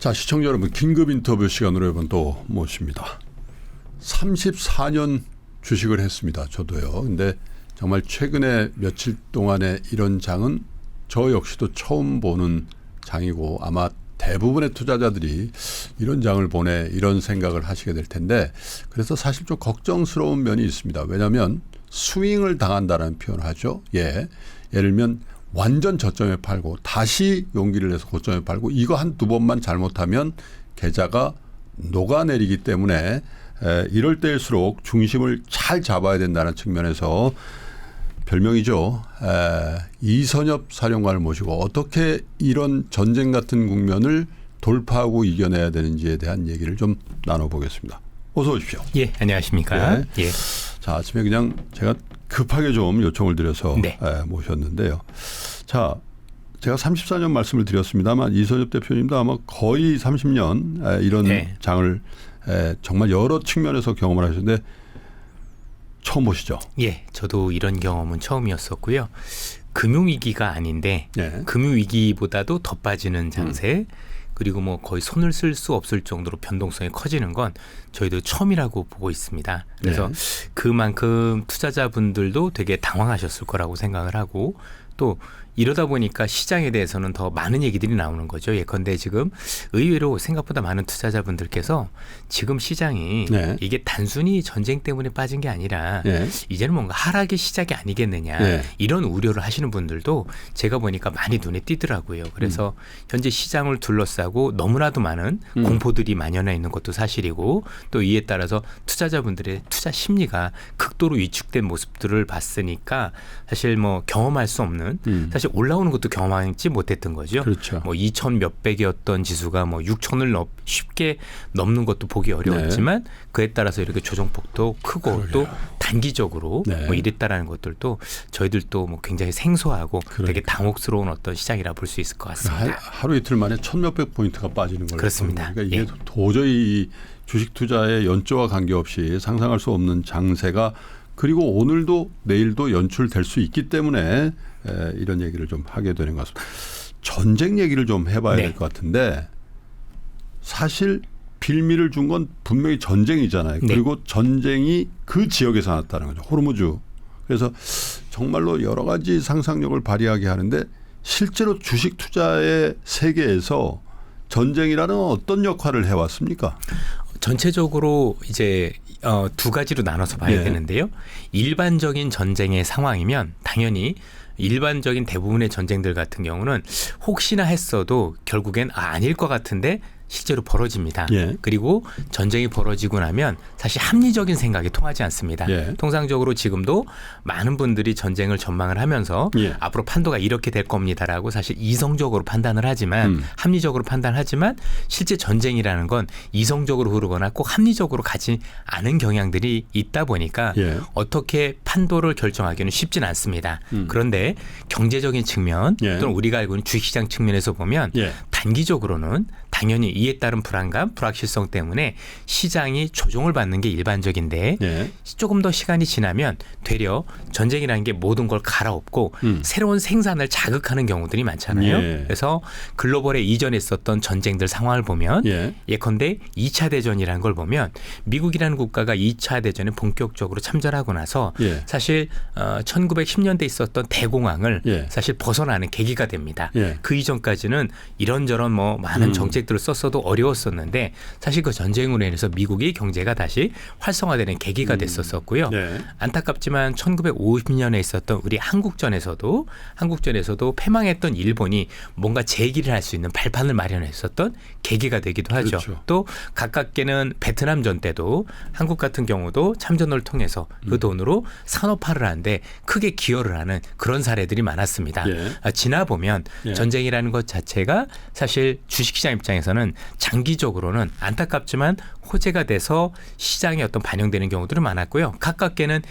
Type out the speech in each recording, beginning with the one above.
자, 시청자 여러분, 긴급 인터뷰 시간으로 여러분 또 모십니다. 34년 주식을 했습니다. 저도요. 근데 정말 최근에 며칠 동안의 이런 장은 저 역시도 처음 보는 장이고 아마 대부분의 투자자들이 이런 장을 보내 이런 생각을 하시게 될 텐데, 그래서 사실 좀 걱정스러운 면이 있습니다. 왜냐하면 스윙을 당한다는 표현을 하죠. 예를 들면 완전 저점에 팔고 다시 용기를 내서 고점에 팔고, 이거 한두 번만 잘못하면 계좌가 녹아내리기 때문에 이럴 때일수록 중심을 잘 잡아야 된다는 측면에서 별명이죠. 이선엽 사령관을 모시고 어떻게 이런 전쟁 같은 국면을 돌파하고 이겨내야 되는지에 대한 얘기를 좀 나눠보겠습니다. 어서 오십시오. 예, 안녕하십니까. 네. 예. 자, 아침에 그냥 제가 급하게 좀 요청을 드려서 네. 모셨는데요. 자, 제가 34년 말씀을 드렸습니다만 이선엽 대표님도 아마 거의 30년 이런 네. 장을 정말 여러 측면에서 경험을 하셨는데 처음 보시죠? 예, 저도 이런 경험은 처음이었었고요. 금융위기가 아닌데 네. 금융위기보다도 더 빠지는 장세, 그리고 뭐 거의 손을 쓸 수 없을 정도로 변동성이 커지는 건 저희도 처음이라고 보고 있습니다. 그래서 네. 그만큼 투자자분들도 되게 당황하셨을 거라고 생각을 하고, 또 이러다 보니까 시장에 대해서는 더 많은 얘기들이 나오는 거죠. 예컨대 지금 의외로 생각보다 많은 투자자분들께서 지금 시장이 네. 이게 단순히 전쟁 때문에 빠진 게 아니라 네. 이제는 뭔가 하락의 시작이 아니겠느냐, 네. 이런 우려를 하시는 분들도 제가 보니까 많이 눈에 띄더라고요. 그래서 현재 시장을 둘러싸고 너무나도 많은 공포들이 만연해 있는 것도 사실이고, 또 이에 따라서 투자자분들의 투자 심리가 극도로 위축된 모습들을 봤으니까 사실 뭐 경험할 수 없는, 사실 올라오는 것도 경험하지 못했던 거죠. 그렇죠. 뭐 2,000 몇백이었던 지수가 뭐 6,000을 쉽게 넘는 것도 보기 어려웠지만, 그에 따라서 이렇게 조정폭도 크고 그러게요. 또 단기적으로 네. 뭐 이랬다라는 것들도 저희들도 뭐 굉장히 생소하고 되게 당혹스러운 어떤 시장이라 볼 수 있을 것 같습니다. 하루 이틀 만에 1,000몇백 포인트가 빠지는 걸 그렇습니다. 그러니까 이게 예. 도저히 주식 투자의 연조와 관계없이 상상할 수 없는 장세가, 그리고 오늘도 내일도 연출될 수 있기 때문에 이런 얘기를 좀 하게 되는 것 같습니다. 전쟁 얘기를 좀 해봐야 네. 될 것 같은데, 사실 빌미를 준 건 분명히 전쟁이잖아요. 네. 그리고 전쟁이 그 지역에서 났다는 거죠. 호르무즈. 그래서 정말로 여러 가지 상상력을 발휘하게 하는데, 실제로 주식 투자의 세계에서 전쟁이라는 어떤 역할을 해왔습니까? 전체적으로 이제 두 가지로 나눠서 봐야 네. 되는데요. 일반적인 전쟁의 상황이면 당연히 일반적인 대부분의 전쟁들 같은 경우는 혹시나 했어도 결국엔 아닐 것 같은데 실제로 벌어집니다. 예. 그리고 전쟁이 벌어지고 나면 사실 합리적인 생각이 통하지 않습니다. 예. 통상적으로 지금도 많은 분들이 전쟁을 전망을 하면서 예. 앞으로 판도가 이렇게 될 겁니다라고 사실 이성적으로 판단을 하지만, 합리적으로 판단하지만 실제 전쟁이라는 건 이성적으로 흐르거나 꼭 합리적으로 가지 않은 경향들이 있다 보니까 예. 어떻게 판도를 결정하기는 쉽진 않습니다. 그런데 경제적인 측면, 예. 또는 우리가 알고 있는 주식시장 측면에서 보면 예. 단기적으로는 당연히 이에 따른 불안감, 불확실성 때문에 시장이 조정을 받는 게 일반적인데, 예. 조금 더 시간이 지나면 되려 전쟁이라는 게 모든 걸 갈아엎고 새로운 생산을 자극하는 경우들이 많잖아요. 예. 그래서 글로벌에 이전에 있었던 전쟁들 상황을 보면 예. 예컨대 2차 대전이라는 걸 보면 미국이라는 국가가 2차 대전에 본격적으로 참전하고 나서 예. 사실 1910년대 있었던 대공황을 예. 사실 벗어나는 계기가 됩니다. 예. 그 이전까지는 이런저런 뭐 많은 정책들을 썼어도 어려웠었는데, 사실 그 전쟁으로 인해서 미국이 경제가 다시 활성화되는 계기가 됐었고요. 네. 안타깝지만 1950년에 있었던 우리 한국전에서도 패망했던 일본이 뭔가 재기를 할 수 있는 발판을 마련했었던 계기가 되기도 하죠. 그렇죠. 또 가깝게는 베트남전 때도 한국 같은 경우도 참전을 통해서 그 돈으로 산업화를 하는데 크게 기여를 하는 그런 사례들이 많았습니다. 예. 지나 보면 예. 전쟁이라는 것 자체가 사실 주식시장 입장에서는 장기적으로는 안타깝지만 호재가 돼서 시장에 어떤 반영되는 경우들은 많았고요. 가깝게는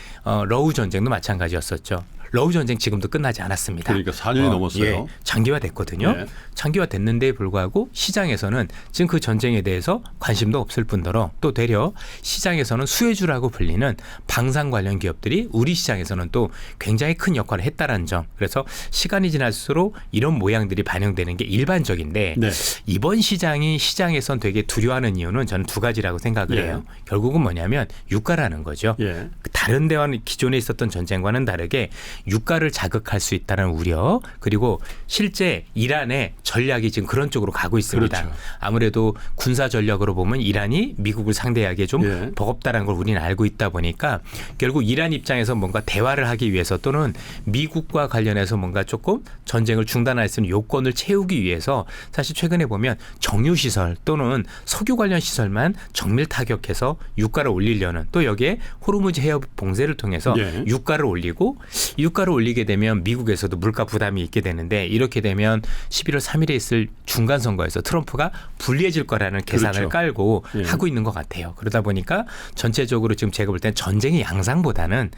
러우 전쟁도 마찬가지였었죠. 러우 전쟁 지금도 끝나지 않았습니다. 그러니까 4년이 넘었어요. 예, 장기화됐거든요. 네. 장기화됐는데 불구하고 시장에서는 지금 그 전쟁에 대해서 관심도 없을 뿐더러 또 되려 시장에서는 수혜주라고 불리는 방산 관련 기업들이 우리 시장에서는 또 굉장히 큰 역할을 했다라는 점. 그래서 시간이 지날수록 이런 모양들이 반영되는 게 일반적인데 네. 이번 시장이 시장에선 되게 두려워하는 이유는 저는 두 가지라고 생각을 예. 해요. 결국은 뭐냐면 유가라는 거죠. 예. 다른 데와는 기존에 있었던 전쟁과는 다르게 유가를 자극할 수 있다는 우려 그리고 실제 이란의 전략이 지금 그런 쪽으로 가고 있습니다. 그렇죠. 아무래도 군사 전략으로 보면 이란이 미국을 상대하기에 좀 예. 버겁다는 걸 우리는 알고 있다 보니까 결국 이란 입장에서 뭔가 대화를 하기 위해서 또는 미국과 관련해서 뭔가 조금 전쟁을 중단할 수 있는 요건을 채우기 위해서 사실 최근에 보면 정유시설 또는 석유 관련 시설만 정밀 타격해서 유가를 올리려는 또 여기에 호르무즈 해협 봉쇄를 통해서 예. 유가를 올리고 유가를 올리게 되면 미국에서도 물가 부담이 있게 되는데 이렇게 되면 11월 3일에 있을 중간 선거에서 트럼프가 불리해질 거라는 계산을 그렇죠. 깔고 예. 하고 있는 것 같아요. 그러다 보니까 전체적으로 지금 제가 볼 땐 전쟁의 양상보다는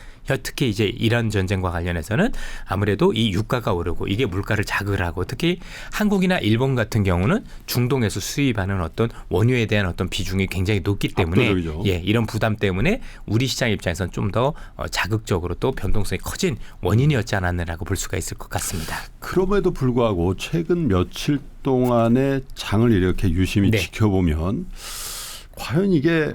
특히 이제 이란 전쟁과 관련해서는 아무래도 이 유가가 오르고 이게 물가를 자극을 하고 특히 한국이나 일본 같은 경우는 중동에서 수입하는 어떤 원유에 대한 어떤 비중이 굉장히 높기 때문에 압도적이죠. 예, 이런 부담 때문에 우리 시장 입장에서는 좀 더 자극적으로 또 변동성이 커진 원인이었지 않았느라고 볼 수가 있을 것 같습니다. 그럼에도 불구하고 최근 며칠 동안의 장을 이렇게 유심히 네. 지켜보면 과연 이게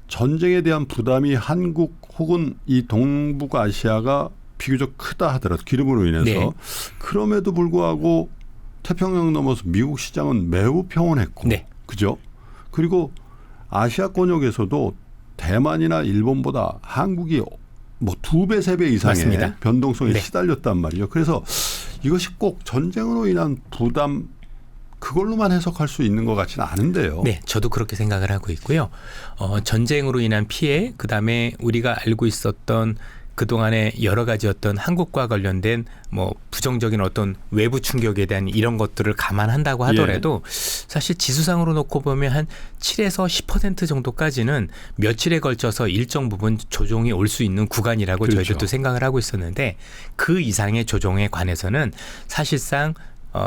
전쟁에 대한 부담이 한국 혹은 이 동북아시아가 비교적 크다 하더라도 기름으로 인해서 네. 그럼에도 불구하고 태평양 넘어서 미국 시장은 매우 평온했고 네. 그죠? 그리고 아시아권역에서도 대만이나 일본보다 한국이 뭐 2배, 3배 이상의 맞습니다. 변동성에 네. 시달렸단 말이죠. 그래서 이것이 꼭 전쟁으로 인한 부담 그걸로만 해석할 수 있는 것 같지는 않은데요. 네, 저도 그렇게 생각을 하고 있고요. 전쟁으로 인한 피해, 그다음에 우리가 알고 있었던 그동안의 여러 가지 어떤 한국과 관련된 뭐 부정적인 어떤 외부 충격에 대한 이런 것들을 감안한다고 하더라도 사실 지수상으로 놓고 보면 한 7에서 10% 정도까지는 며칠에 걸쳐서 일정 부분 조정이 올 수 있는 구간이라고 그렇죠. 저희들도 생각을 하고 있었는데 그 이상의 조정에 관해서는 사실상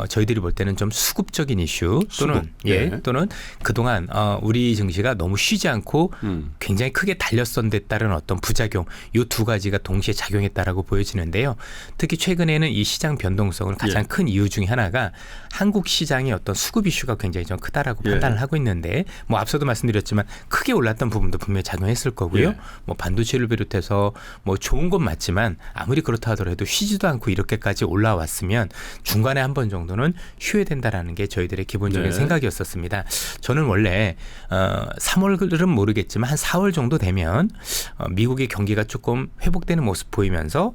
저희들이 볼 때는 좀 수급적인 이슈 또는 예. 또는 그동안 우리 증시가 너무 쉬지 않고 굉장히 크게 달렸었는데 따른 어떤 부작용 이 두 가지가 동시에 작용했다라고 보여지는데요. 특히 최근에는 이 시장 변동성을 가장 예. 큰 이유 중에 하나가 한국 시장의 어떤 수급 이슈가 굉장히 좀 크다라고 예. 판단을 하고 있는데 뭐 앞서도 말씀드렸지만 크게 올랐던 부분도 분명히 작용했을 거고요. 예. 뭐 반도체를 비롯해서 뭐 좋은 건 맞지만 아무리 그렇다 하더라도 쉬지도 않고 이렇게까지 올라왔으면 중간에 한 번 정도는 쉬어야 된다라는 게 저희들의 기본적인 네. 생각이었었습니다. 저는 원래 3월은 모르겠지만 한 4월 정도 되면 미국의 경기가 조금 회복되는 모습 보이면서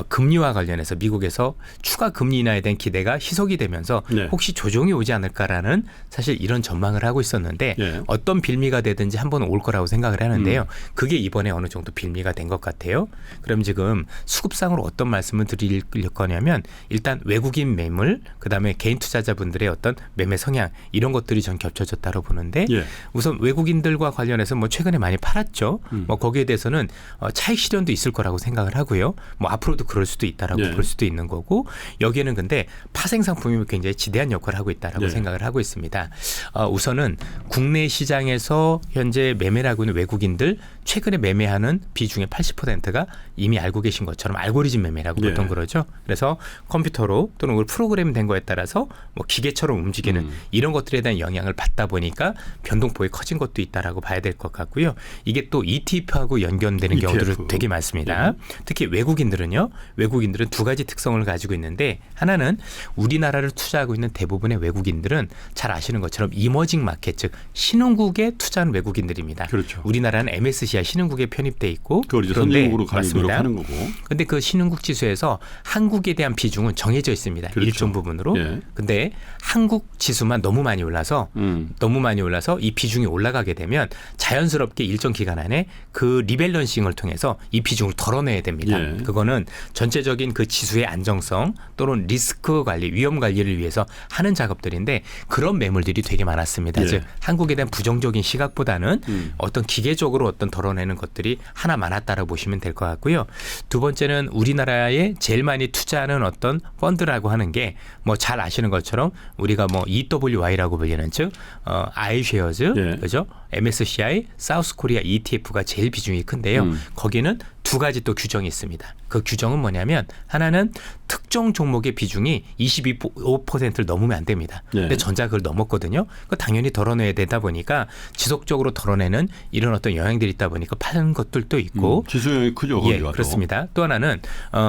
금리와 관련해서 미국에서 추가 금리 인하에 대한 기대가 희석이 되면서 네. 혹시 조정이 오지 않을까라는 사실 이런 전망을 하고 있었는데 예. 어떤 빌미가 되든지 한 번은 올 거라고 생각을 하는데요. 그게 이번에 어느 정도 빌미가 된 것 같아요. 그럼 지금 수급상으로 어떤 말씀을 드릴 거냐면 일단 외국인 매물 그다음에 개인 투자자분들의 어떤 매매 성향 이런 것들이 전 겹쳐졌다고 보는데 예. 우선 외국인들과 관련해서 뭐 최근에 많이 팔았죠. 뭐 거기에 대해서는 차익 실현도 있을 거라고 생각을 하고요. 뭐 앞으로도 그럴 수도 있다라고 예. 볼 수도 있는 거고 여기에는 근데 파생 상품이 굉장히 지대한 역할을 하고 있다라고 예. 생각을 하고 있습니다. 우선은 국내 시장에서 현재 매매를 하고 있는 외국인들 최근에 매매하는 비중의 80%가 이미 알고 계신 것처럼 알고리즘 매매라고 예. 보통 그러죠. 그래서 컴퓨터로 또는 프로그램 된 거에 따라서 뭐 기계처럼 움직이는 이런 것들에 대한 영향을 받다 보니까 변동폭이 커진 것도 있다라고 봐야 될 것 같고요. 이게 또 ETF하고 연결되는 ETF. 경우들이 되게 많습니다. 특히 외국인들은 두 가지 특성을 가지고 있는데 하나는 우리나라를 투자하고 있는 대부분의 외국인들은 잘 아시는 것처럼 이머징 마켓 즉 신흥국에 투자하는 외국인들입니다. 그렇죠. 우리나라는 MSCI 신흥국에 편입돼 있고 그걸 이제 그런데 선진국으로 가는 맞습니다. 노력하는 거고. 그런데 그 신흥국 지수에서 한국에 대한 비중은 정해져 있습니다. 그렇죠. 일정 부분으로. 기본적으로. 예. 근데 한국 지수만 너무 많이 올라서 이 비중이 올라가게 되면 자연스럽게 일정 기간 안에 그 리밸런싱을 통해서 이 비중을 덜어내야 됩니다. 예. 그거는 전체적인 그 지수의 안정성 또는 리스크 관리, 위험 관리를 위해서 하는 작업들인데 그런 매물들이 되게 많았습니다. 예. 즉 한국에 대한 부정적인 시각보다는 어떤 기계적으로 어떤 덜어내는 것들이 하나 많았다라고 보시면 될 것 같고요. 두 번째는 우리나라에 제일 많이 투자하는 어떤 펀드라고 하는 게 뭐 잘 아시는 것처럼 우리가 뭐 EWY라고 불리는 즉 iShares, 예. 그죠? MSCI, 사우스코리아 ETF가 제일 비중이 큰데요. 거기는 두 가지 또 규정이 있습니다. 그 규정은 뭐냐면 하나는 특정 종목의 비중이 25%를 넘으면 안 됩니다. 예. 근데 전자 그걸 넘었거든요. 그 당연히 덜어내야 되다 보니까 지속적으로 덜어내는 이런 어떤 영향들이 있다 보니까 파는 것들도 있고 지수 영향이 크죠. 예, 거기가. 그렇습니다. 또 하나는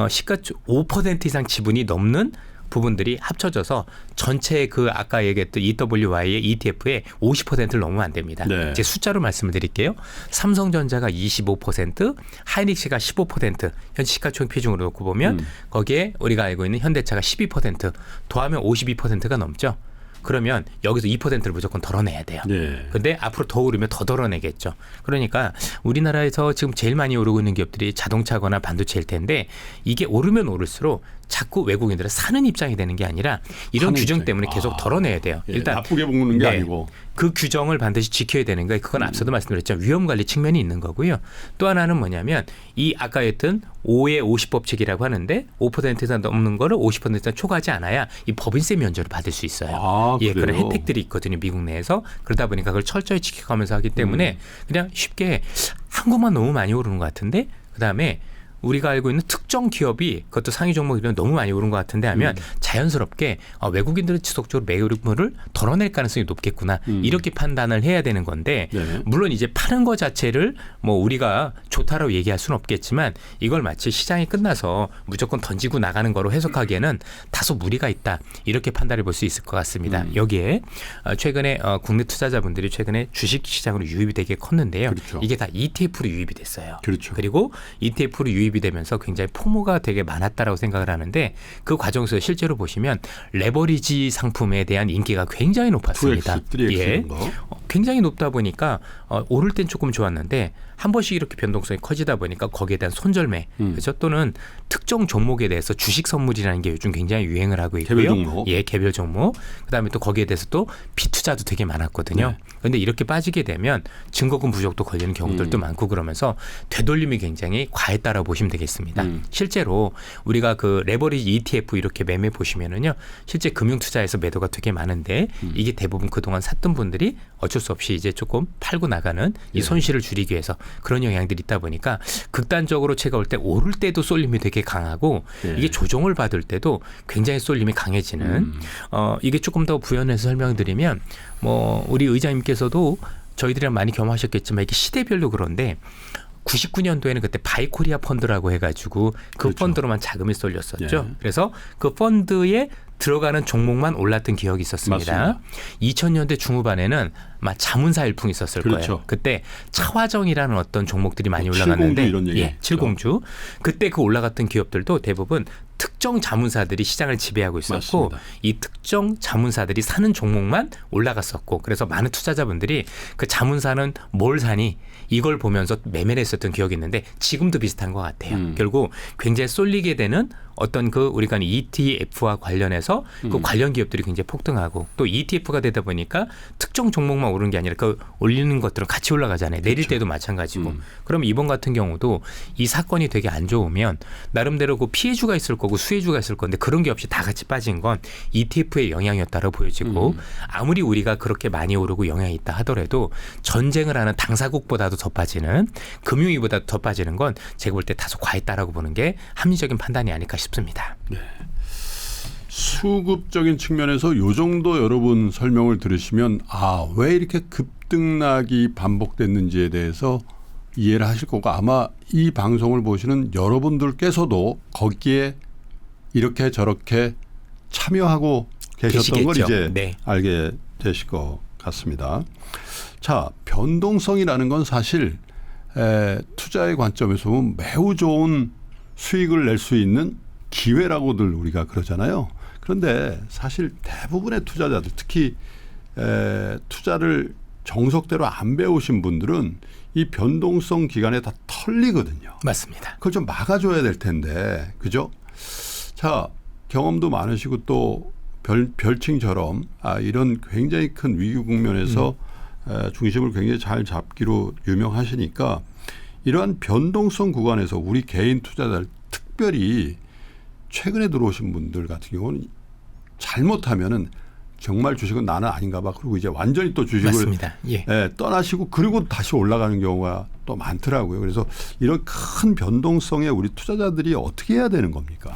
시가총 5% 이상 지분이 넘는 부분들이 합쳐져서 전체 그 아까 얘기했던 EWY의 ETF의 50%를 넘으면 안 됩니다. 네. 제 숫자로 말씀을 드릴게요. 삼성전자가 25%, 하이닉스가 15%, 현 시가총 비중으로 놓고 보면 거기에 우리가 알고 있는 현대차가 12%, 더하면 52%가 넘죠. 그러면 여기서 2%를 무조건 덜어내야 돼요. 네. 근데 앞으로 더 오르면 더 덜어내겠죠. 그러니까 우리나라에서 지금 제일 많이 오르고 있는 기업들이 자동차거나 반도체일 텐데 이게 오르면 오를수록 자꾸 외국인들은 사는 입장이 되는 게 아니라 이런 사는 규정 입장이. 때문에 계속 덜어내야 돼요. 예, 일단 나쁘게 먹는 게 네. 아니고. 그 규정을 반드시 지켜야 되는 거예요. 그건 앞서도 말씀드렸죠. 위험 관리 측면이 있는 거고요. 또 하나는 뭐냐면 이 아까 했던 5의 50 법칙이라고 하는데 5% 이상 넘는 거를 50% 이상 초과하지 않아야 이 법인세 면제를 받을 수 있어요. 아, 예, 그런 그래요? 혜택들이 있거든요. 미국 내에서. 그러다 보니까 그걸 철저히 지켜가면서 하기 때문에 그냥 쉽게 한국만 너무 많이 오르는 것 같은데 그다음에 우리가 알고 있는 특정 기업이 그것도 상위 종목이면 너무 많이 오른 것 같은데 하면 자연스럽게 외국인들은 지속적으로 매물을 덜어낼 가능성이 높겠구나 이렇게 판단을 해야 되는 건데 네. 물론 이제 파는 것 자체를 뭐 우리가 좋다라고 얘기할 수는 없겠지만 이걸 마치 시장이 끝나서 무조건 던지고 나가는 거로 해석하기에는 다소 무리가 있다 이렇게 판단해 볼 수 있을 것 같습니다. 여기에 최근에 국내 투자자분들이 최근에 주식 시장으로 유입이 되게 컸는데요. 그렇죠. 이게 다 ETF로 유입이 됐어요. 그렇죠. 그리고 ETF로 유입이 되면서 굉장히 포모가 되게 많았다라고 생각을 하는데 그 과정에서 실제로 보시면 레버리지 상품에 대한 인기가 굉장히 높았습니다. 2X, 3X 예. 이런 거. 굉장히 높다 보니까 오를 땐 조금 좋았는데 한 번씩 이렇게 변동성이 커지다 보니까 거기에 대한 손절매 그렇죠? 또는 특정 종목에 대해서 주식 선물이라는 게 요즘 굉장히 유행을 하고 있고요. 개별 종목. 예, 개별 종목. 그다음에 또 거기에 대해서 또 비투자도 되게 많았거든요. 그런데 이렇게 빠지게 되면 증거금 부족도 걸리는 경우들도 많고 그러면서 되돌림이 굉장히 과했다라고 보시면 되겠습니다. 실제로 우리가 그 레버리지 ETF 이렇게 매매 보시면은요, 실제 금융 투자에서 매도가 되게 많은데 이게 대부분 그동안 샀던 분들이 어쩔 수 없이 이제 조금 팔고 나가는 이 손실을 줄이기 위해서 그런 영향들이 있다 보니까 극단적으로 제가 올 때 오를 때도 쏠림이 되게 강하고 예. 이게 조정을 받을 때도 굉장히 쏠림이 강해지는 이게 조금 더 부연해서 설명드리면 뭐 우리 의장님께서도 저희들이랑 많이 경험하셨겠지만 이게 시대별로 그런데 99년도에는 그때 바이코리아 펀드라고 해가지고 그 그렇죠. 펀드로만 자금이 쏠렸었죠. 예. 그래서 그 펀드에 들어가는 종목만 올랐던 기억이 있었습니다. 맞습니다. 2000년대 중후반에는 아마 자문사 일풍이 있었을 그렇죠. 거예요. 그때 차화정이라는 어떤 종목들이 많이 칠공주 올라갔는데 이런 얘기 예, 했죠. 칠공주. 그때 그 올라갔던 기업들도 대부분 특정 자문사들이 시장을 지배하고 있었고 맞습니다. 이 특정 자문사들이 사는 종목만 올라갔었고 그래서 많은 투자자분들이 그 자문사는 뭘 사니 이걸 보면서 매매를 했었던 기억이 있는데 지금도 비슷한 것 같아요. 결국 굉장히 쏠리게 되는 어떤 그 우리가 ETF와 관련해서 그 관련 기업들이 굉장히 폭등하고 또 ETF가 되다 보니까 특정 종목만 오르는 게 아니라 그 올리는 것들은 같이 올라가잖아요. 내릴 때도 마찬가지고. 그럼 이번 같은 경우도 이 사건이 되게 안 좋으면 나름대로 그 피해주가 있을 거고 수혜주가 있을 건데 그런 게 없이 다 같이 빠진 건 ETF의 영향이었다고 보여지고 아무리 우리가 그렇게 많이 오르고 영향이 있다 하더라도 전쟁을 하는 당사국보다도 더 빠지는 금융위보다도 더 빠지는 건 제가 볼 때 다소 과했다라고 보는 게 합리적인 판단이 아닐까 싶습니다. 수급적인 측면에서 요 정도 여러분 설명을 들으시면 왜 이렇게 급등락이 반복됐는지에 대해서 이해를 하실 거고 아마 이 방송을 보시는 여러분들께서도 거기에 이렇게 저렇게 참여하고 계셨던 걸 계시겠죠. 이제 네. 알게 되실 것 같습니다. 자, 변동성이라는 건 사실 투자의 관점에서 보면 매우 좋은 수익을 낼 수 있는 기회라고들 우리가 그러잖아요. 그런데 사실 대부분의 투자자들 특히 투자를 정석대로 안 배우신 분들은 이 변동성 기간에 다 털리거든요. 맞습니다. 그걸 좀 막아줘야 될 텐데, 그죠? 자, 경험도 많으시고 또 별칭처럼 이런 굉장히 큰 위기 국면에서 중심을 굉장히 잘 잡기로 유명하시니까 이러한 변동성 구간에서 우리 개인 투자자들 특별히 최근에 들어오신 분들 같은 경우는 잘못하면은 정말 주식은 나는 아닌가 봐. 그리고 이제 완전히 또 주식을 맞습니다. 예. 떠나시고 그리고 다시 올라가는 경우가 또 많더라고요. 그래서 이런 큰 변동성에 우리 투자자들이 어떻게 해야 되는 겁니까?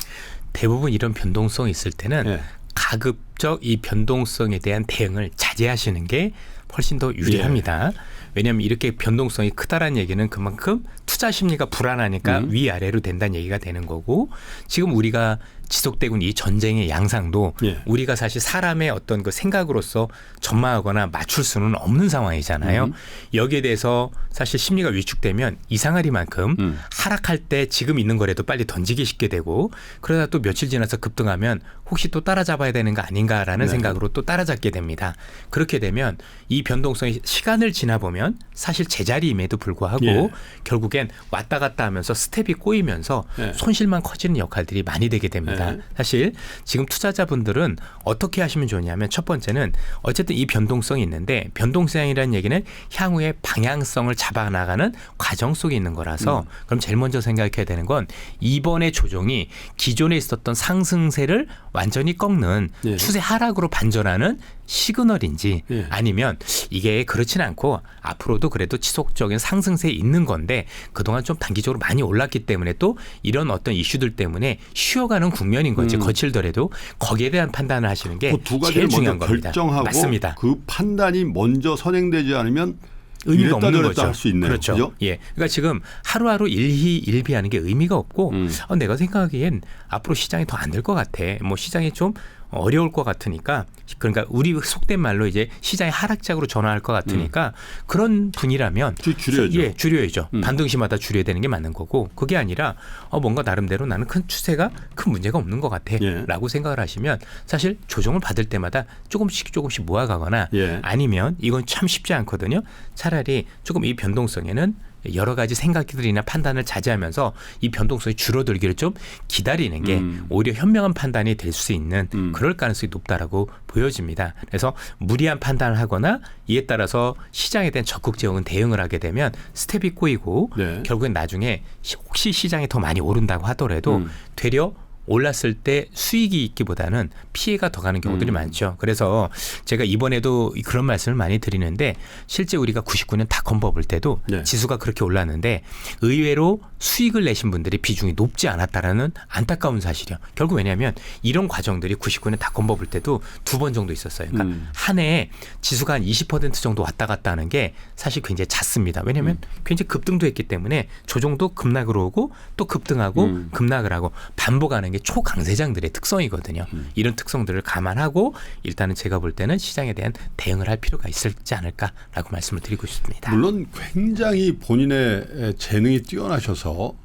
대부분 이런 변동성이 있을 때는 예. 가급적 이 변동성에 대한 대응을 자제하시는 게 훨씬 더 유리합니다. 왜냐하면 이렇게 변동성이 크다라는 얘기는 그만큼 투자 심리가 불안하니까 위아래로 된다는 얘기가 되는 거고, 지금 우리가 지속되고 있는 이 전쟁의 양상도 우리가 사실 사람의 어떤 그 생각으로서 전망하거나 맞출 수는 없는 상황이잖아요. 여기에 대해서 사실 심리가 위축되면 이상하리만큼 하락할 때 지금 있는 거라도 빨리 던지기 쉽게 되고, 그러다 또 며칠 지나서 급등하면 혹시 또 따라잡아야 되는 거 아닌가라는 생각으로 또 따라잡게 됩니다. 그렇게 되면 이 변동성이 시간을 지나 보면 사실 제자리임에도 불구하고 결국엔 왔다 갔다 하면서 스텝이 꼬이면서 손실만 커지는 역할들이 많이 되게 됩니다. 사실 지금 투자자분들은 어떻게 하시면 좋냐면, 첫 번째는 어쨌든 이 변동성이 있는데, 변동성이라는 얘기는 향후의 방향성을 잡아나가는 과정 속에 있는 거라서 그럼 제일 먼저 생각해야 되는 건 이번의 조정이 기존에 있었던 상승세를 완전히 꺾는 추세 하락으로 반전하는 시그널인지 아니면 이게 그렇진 않고 앞으로도 그래도 지속적인 상승세에 있는 건데 그동안 좀 단기적으로 많이 올랐기 때문에 또 이런 어떤 이슈들 때문에 쉬어가는 국면인 건지 거칠더라도 거기에 대한 판단을 하시는 게 그 두 가지를 제일 중요한 먼저 겁니다. 결정하고 맞습니다. 그 판단이 먼저 선행되지 않으면 의미가 없는 거죠. 할 수 있네요. 그렇죠. 그죠? 예. 그러니까 지금 하루하루 일희일비하는 게 의미가 없고 내가 생각하기엔 앞으로 시장이 더 안 될 것 같아. 뭐 시장이 좀 어려울 것 같으니까, 그러니까 우리 속된 말로 이제 시장이 하락장으로 전환할 것 같으니까 그런 분이라면 줄여야죠. 예, 줄여야죠. 반등시마다 줄여야 되는 게 맞는 거고, 그게 아니라 뭔가 나름대로 나는 큰 추세가 큰 문제가 없는 것 같아라고 생각을 하시면 사실 조정을 받을 때마다 조금씩 모아가거나 아니면 이건 참 쉽지 않거든요. 차라리 조금 이 변동성에는 여러 가지 생각들이나 판단을 자제하면서 이 변동성이 줄어들기를 좀 기다리는 게 오히려 현명한 판단이 될 수 있는 그럴 가능성이 높다라고 보여집니다. 그래서 무리한 판단을 하거나 이에 따라서 시장에 대한 적극 대응을 하게 되면 스텝이 꼬이고 결국엔 나중에 혹시 시장이 더 많이 오른다고 하더라도 되려 올랐을 때 수익이 있기보다는 피해가 더 가는 경우들이 많죠. 그래서 제가 이번에도 그런 말씀을 많이 드리는데, 실제 우리가 99년 닷컴 버블 때도 지수가 그렇게 올랐는데 의외로 수익을 내신 분들이 비중이 높지 않았다라는 안타까운 사실이요. 결국 왜냐하면 이런 과정들이 99년 닷컴 버블 때도 2번 정도 있었어요. 그러니까 한 해에 지수가 한 20% 정도 왔다 갔다 하는 게 사실 굉장히 잦습니다. 왜냐하면 굉장히 급등도 했기 때문에 조정도 급락으로 오고 또 급등하고 급락을 하고 반복하는 게 초강세장들의 특성이거든요. 이런 특성들을 감안하고 일단은 제가 볼 때는 시장에 대한 대응을 할 필요가 있지 않을까라고 말씀을 드리고 싶습니다. 물론 굉장히 본인의 재능이 뛰어나셔서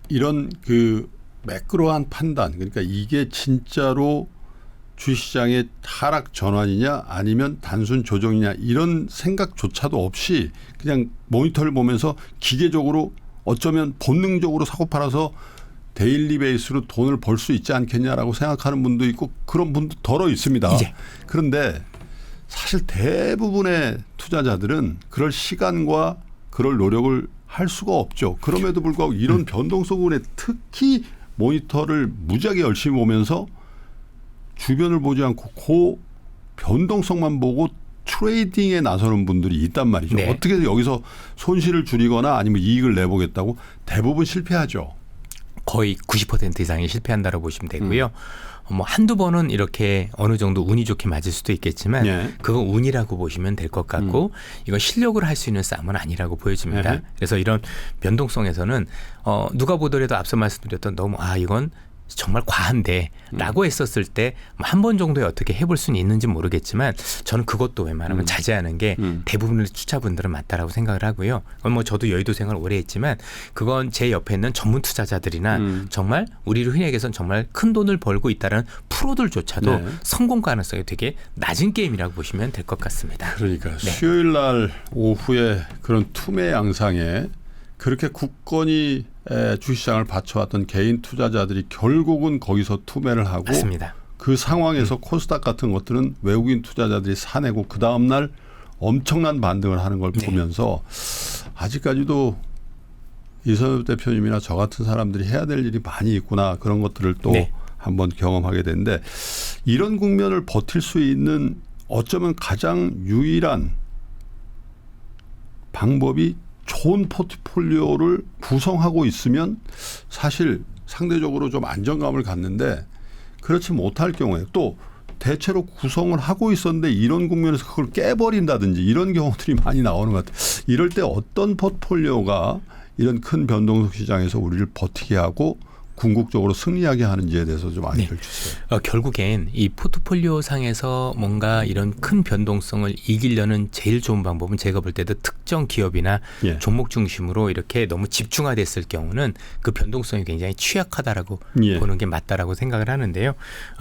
이런 그 매끄러운 판단, 그러니까 이게 진짜로 주식시장의 하락 전환이냐 아니면 단순 조정이냐 이런 생각조차도 없이 그냥 모니터를 보면서 기계적으로 어쩌면 본능적으로 사고 팔아서 데일리 베이스로 돈을 벌 수 있지 않겠냐라고 생각하는 분도 있고 그런 분도 덜어 있습니다. 그런데 사실 대부분의 투자자들은 그럴 시간과 그럴 노력을 할 수가 없죠. 그럼에도 불구하고 이런 변동성군에 특히 모니터를 무지하게 열심히 보면서 주변을 보지 않고 그 변동성만 보고 트레이딩에 나서는 분들이 있단 말이죠. 어떻게 여기서 손실을 줄이거나 아니면 이익을 내보겠다고 대부분 실패하죠. 거의 90% 이상이 실패한다고 보시면 되고요. 뭐 한두 번은 이렇게 어느 정도 운이 좋게 맞을 수도 있겠지만 그건 운이라고 보시면 될 것 같고 이건 실력으로 할 수 있는 싸움은 아니라고 보여집니다. 그래서 이런 변동성에서는 누가 보더라도 앞서 말씀드렸던 너무 이건 정말 과한데라고 했었을 때 한 번 정도에 어떻게 해볼 수는 있는지 모르겠지만 저는 그것도 웬만하면 자제하는 게 대부분의 투자분들은 맞다라고 생각을 하고요. 뭐 저도 여의도 생활 오래 했지만 그건 제 옆에 있는 전문 투자자들이나 정말 우리를 흔히 얘기해서는 정말 큰 돈을 벌고 있다는 프로들조차도 네. 성공 가능성이 되게 낮은 게임이라고 보시면 될 것 같습니다. 그러니까 네. 수요일 날 오후에 그런 투매 양상에 그렇게 굳건히 주시장을 받쳐왔던 개인 투자자들이 결국은 거기서 투매를 하고 맞습니다. 그 상황에서 코스닥 같은 것들은 외국인 투자자들이 사내고 그 다음날 엄청난 반등을 하는 걸 네. 보면서 아직까지도 이선엽 대표님이나 저 같은 사람들이 해야 될 일이 많이 있구나 그런 것들을 또 네. 한번 경험하게 되는데 이런 국면을 버틸 수 있는 어쩌면 가장 유일한 방법이 좋은 포트폴리오를 구성하고 있으면 사실 상대적으로 좀 안정감을 갖는데 그렇지 못할 경우에 또 대체로 구성을 하고 있었는데 이런 국면에서 그걸 깨버린다든지 이런 경우들이 많이 나오는 것 같아요. 이럴 때 어떤 포트폴리오가 이런 큰 변동성 시장에서 우리를 버티게 하고 궁극적으로 승리하게 하는지에 대해서 좀 안내를 주세요. 결국엔 이 포트폴리오 상에서 뭔가 이런 큰 변동성을 이기려는 제일 좋은 방법은 제가 볼 때도 특정 기업이나 예. 종목 중심으로 이렇게 너무 집중화됐을 경우는 그 변동성이 굉장히 취약하다라고 예. 보는 게 맞다라고 생각을 하는데요.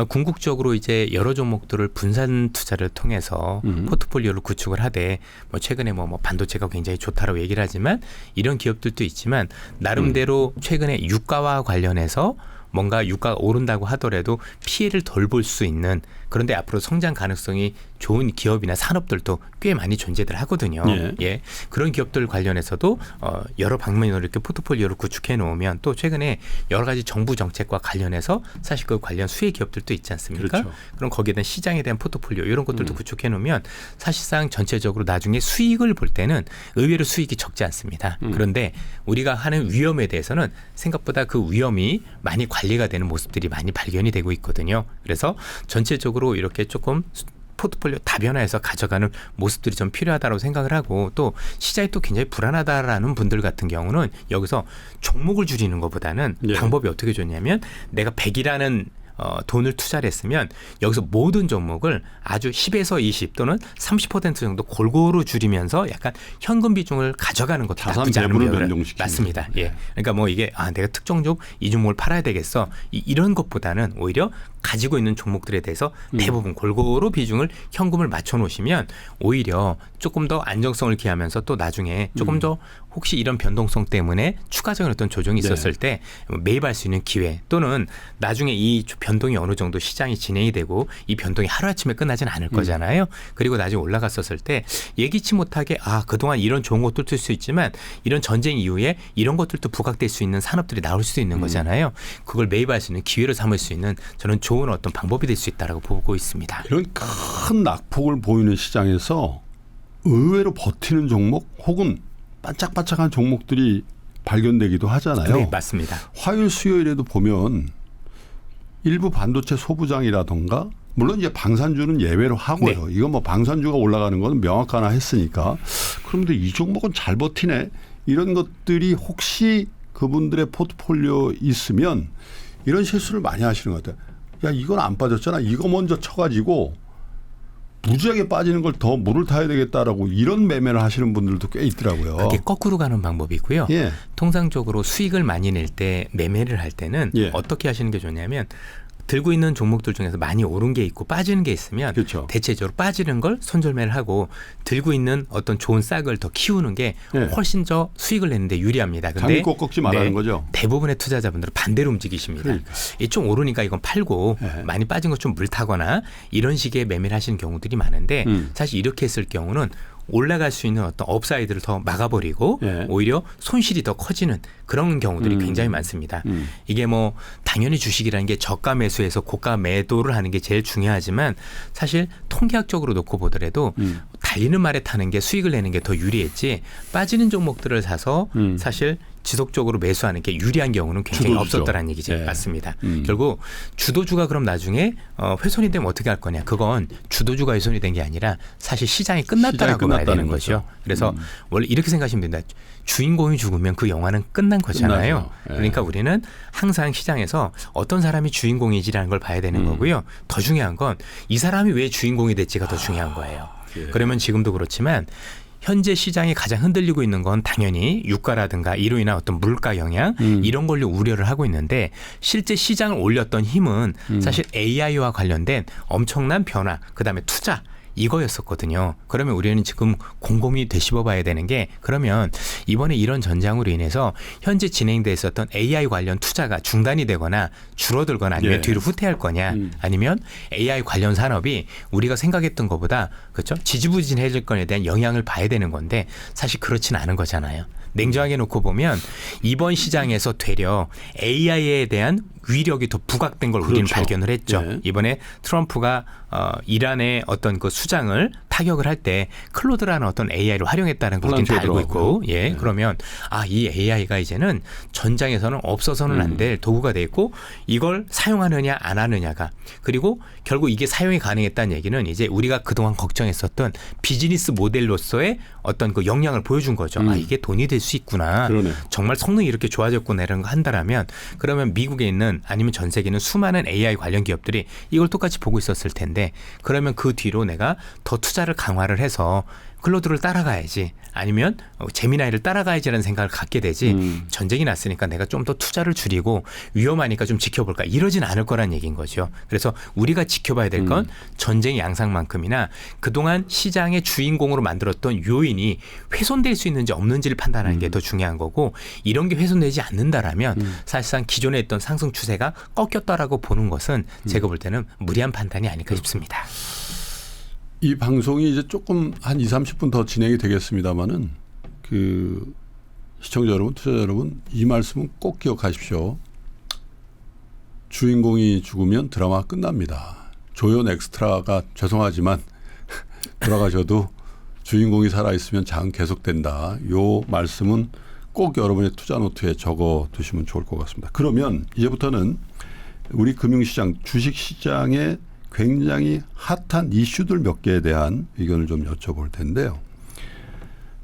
궁극적으로 이제 여러 종목들을 분산 투자를 통해서 포트폴리오를 구축을 하되 뭐 최근에 뭐 반도체가 굉장히 좋다라고 얘기를 하지만 이런 기업들도 있지만 나름대로 최근에 유가와 관련해서 뭔가 유가가 오른다고 하더라도 피해를 덜 볼 수 있는 그런데 앞으로 성장 가능성이 좋은 기업이나 산업들도 꽤 많이 존재들 하거든요. 예. 예. 그런 기업들 관련해서도 여러 방면으로 이렇게 포트폴리오를 구축해 놓으면 또 최근에 여러 가지 정부 정책과 관련해서 사실 그 관련 수혜 기업들도 있지 않습니까? 그렇죠. 그럼 거기에 대한 시장에 대한 포트폴리오 이런 것들도 구축해 놓으면 사실상 전체적으로 나중에 수익을 볼 때는 의외로 수익이 적지 않습니다. 그런데 우리가 하는 위험에 대해서는 생각보다 그 위험이 많이 관리가 되는 모습들이 많이 발견이 되고 있거든요. 그래서 전체적으로 이렇게 조금 포트폴리오 다변화해서 가져가는 모습들이 좀 필요하다고 생각을 하고 또 시장이 또 굉장히 불안하다라는 분들 같은 경우는 여기서 종목을 줄이는 것보다는 예. 방법이 어떻게 좋냐면 내가 100이라는 돈을 투자를 했으면 여기서 모든 종목을 아주 10에서 20 또는 30% 정도 골고루 줄이면서 약간 현금 비중을 가져가는 것도 자산 나쁘지 않은 배분을 경우를 변동시키는 맞습니다. 예. 그러니까 뭐 이게 내가 특정 종목 이 종목을 팔아야 되겠어 이런 것보다는 오히려 가지고 있는 종목들에 대해서 대부분 골고루 비중을 현금을 맞춰 놓으시면 오히려 조금 더 안정성을 기하면서 또 나중에 조금 더 혹시 이런 변동성 때문에 추가적인 어떤 조정이 있었을 때 매입할 수 있는 기회 또는 나중에 이 변동이 어느 정도 시장이 진행이 되고 이 변동이 하루아침에 끝나진 않을 거잖아요. 그리고 나중에 올라갔었을 때 예기치 못하게 그동안 이런 좋은 것도 뜰 수 있지만 이런 전쟁 이후에 이런 것들도 부각될 수 있는 산업들이 나올 수도 있는 거잖아요. 그걸 매입할 수 있는 기회로 삼을 수 있는 저는 좋은 어떤 방법이 될 수 있다라고 보고 있습니다. 이런 큰 낙폭을 보이는 시장에서 의외로 버티는 종목 혹은 반짝반짝한 종목들이 발견되기도 하잖아요. 네, 맞습니다. 화요일 수요일에도 보면 일부 반도체 소부장이라던가 물론 이제 방산주는 예외로 하고요. 네. 이건 뭐 방산주가 올라가는 건 명확하나 했으니까. 그런데 이 종목은 잘 버티네. 이런 것들이 혹시 그분들의 포트폴리오 있으면 이런 실수를 많이 하시는 것 같아요. 야 이건 안 빠졌잖아. 이거 먼저 쳐가지고 무지하게 빠지는 걸 더 물을 타야 되겠다라고 이런 매매를 하시는 분들도 꽤 있더라고요. 그게 거꾸로 가는 방법이고요. 예. 통상적으로 수익을 많이 낼 때 매매를 할 때는 예. 어떻게 하시는 게 좋냐면 들고 있는 종목들 중에서 많이 오른 게 있고 빠지는 게 있으면 그렇죠. 대체적으로 빠지는 걸 손절매를 하고 들고 있는 어떤 좋은 싹을 더 키우는 게 예. 훨씬 더 수익을 내는데 유리합니다. 근데 장기 꼭 꺾지 말라는 거죠. 대부분의 투자자분들은 반대로 움직이십니다. 그러니까. 이 좀 오르니까 이건 팔고 예. 많이 빠진 것 좀 물타거나 이런 식의 매매를 하시는 경우들이 많은데 음. 사실 이렇게 했을 경우는 올라갈 수 있는 어떤 업사이드를 더 막아버리고 예. 오히려 손실이 더 커지는 그런 경우들이 굉장히 많습니다. 이게 뭐 당연히 주식이라는 게 저가 매수에서 고가 매도를 하는 게 제일 중요하지만 사실 통계학적으로 놓고 보더라도 달리는 말에 타는 게 수익을 내는 게 더 유리했지 빠지는 종목들을 사서 사실 지속적으로 매수하는 게 유리한 경우는 굉장히 주도주죠. 없었다라는 얘기죠. 예. 맞습니다. 결국 주도주가 그럼 나중에 훼손이 되면 어떻게 할 거냐. 그건 주도주가 훼손이 된 게 아니라 사실 시장이 끝났다라고 봐야 되는 거죠. 그래서 원래 이렇게 생각하시면 된다. 주인공이 죽으면 그 영화는 끝난 거잖아요. 끝나죠. 예. 그러니까 우리는 항상 시장에서 어떤 사람이 주인공이지라는 걸 봐야 되는 거고요. 더 중요한 건 이 사람이 왜 주인공이 됐지가 더 중요한 거예요. 예. 그러면 지금도 그렇지만 현재 시장이 가장 흔들리고 있는 건 당연히 유가라든가 이로 인한 어떤 물가 영향 이런 걸로 우려를 하고 있는데 실제 시장을 올렸던 힘은 사실 AI와 관련된 엄청난 변화, 그다음에 투자 이거였었거든요. 그러면 우리는 지금 곰곰이 되씹어 봐야 되는 게 그러면 이번에 이런 전장으로 인해서 현재 진행돼 있었던 AI 관련 투자가 중단이 되거나 줄어들거나 아니면 예. 뒤로 후퇴할 거냐 아니면 AI 관련 산업이 우리가 생각했던 것보다 그렇죠? 지지부진해질 거에 대한 영향을 봐야 되는 건데 사실 그렇지는 않은 거잖아요. 냉정하게 놓고 보면 이번 시장에서 되려 AI에 대한 위력이 더 부각된 걸 우리는 그렇죠. 발견을 했죠. 예. 이번에 트럼프가 이란의 어떤 그 수장을 타격을 할 때 클로드라는 어떤 AI를 활용했다는 걸 우리는 다 알고 있고, 예, 그러면 이 AI가 이제는 전장에서는 없어서는 안 될 도구가 돼 있고 이걸 사용하느냐 안 하느냐가 그리고 결국 이게 사용이 가능했다는 얘기는 이제 우리가 그동안 걱정했었던 비즈니스 모델로서의 어떤 그 역량을 보여준 거죠. 이게 돈이 될 수 있구나. 그러네. 정말 성능이 이렇게 좋아졌구나 이런 거 한다라면 그러면 미국에 있는 아니면 전 세계에 있는 수많은 AI 관련 기업들이 이걸 똑같이 보고 있었을 텐데 그러면 그 뒤로 내가 더 투자를 강화를 해서 클로드를 따라가야지 아니면 제미나이를 따라가야지라는 생각을 갖게 되지 전쟁이 났으니까 내가 좀 더 투자를 줄이고 위험하니까 좀 지켜볼까 이러진 않을 거란 얘기인 거죠. 그래서 우리가 지켜봐야 될 건 전쟁의 양상만큼이나 그동안 시장의 주인공으로 만들었던 요인이 훼손될 수 있는지 없는지를 판단하는 게 더 중요한 거고 이런 게 훼손되지 않는다라면 사실상 기존에 있던 상승 추세가 꺾였다라고 보는 것은 제가 볼 때는 무리한 판단이 아닐까 싶습니다. 이 방송이 이제 조금 한 20-30분 더 진행이 되겠습니다만은 그 시청자 여러분, 투자자 여러분 이 말씀은 꼭 기억하십시오. 주인공이 죽으면 드라마가 끝납니다. 조연 엑스트라가 죄송하지만 돌아가셔도 주인공이 살아있으면 장은 계속된다. 요 말씀은 꼭 여러분의 투자 노트에 적어 두시면 좋을 것 같습니다. 그러면 이제부터는 우리 금융시장, 주식시장의 굉장히 핫한 이슈들 몇 개에 대한 의견을 좀 여쭤볼 텐데요.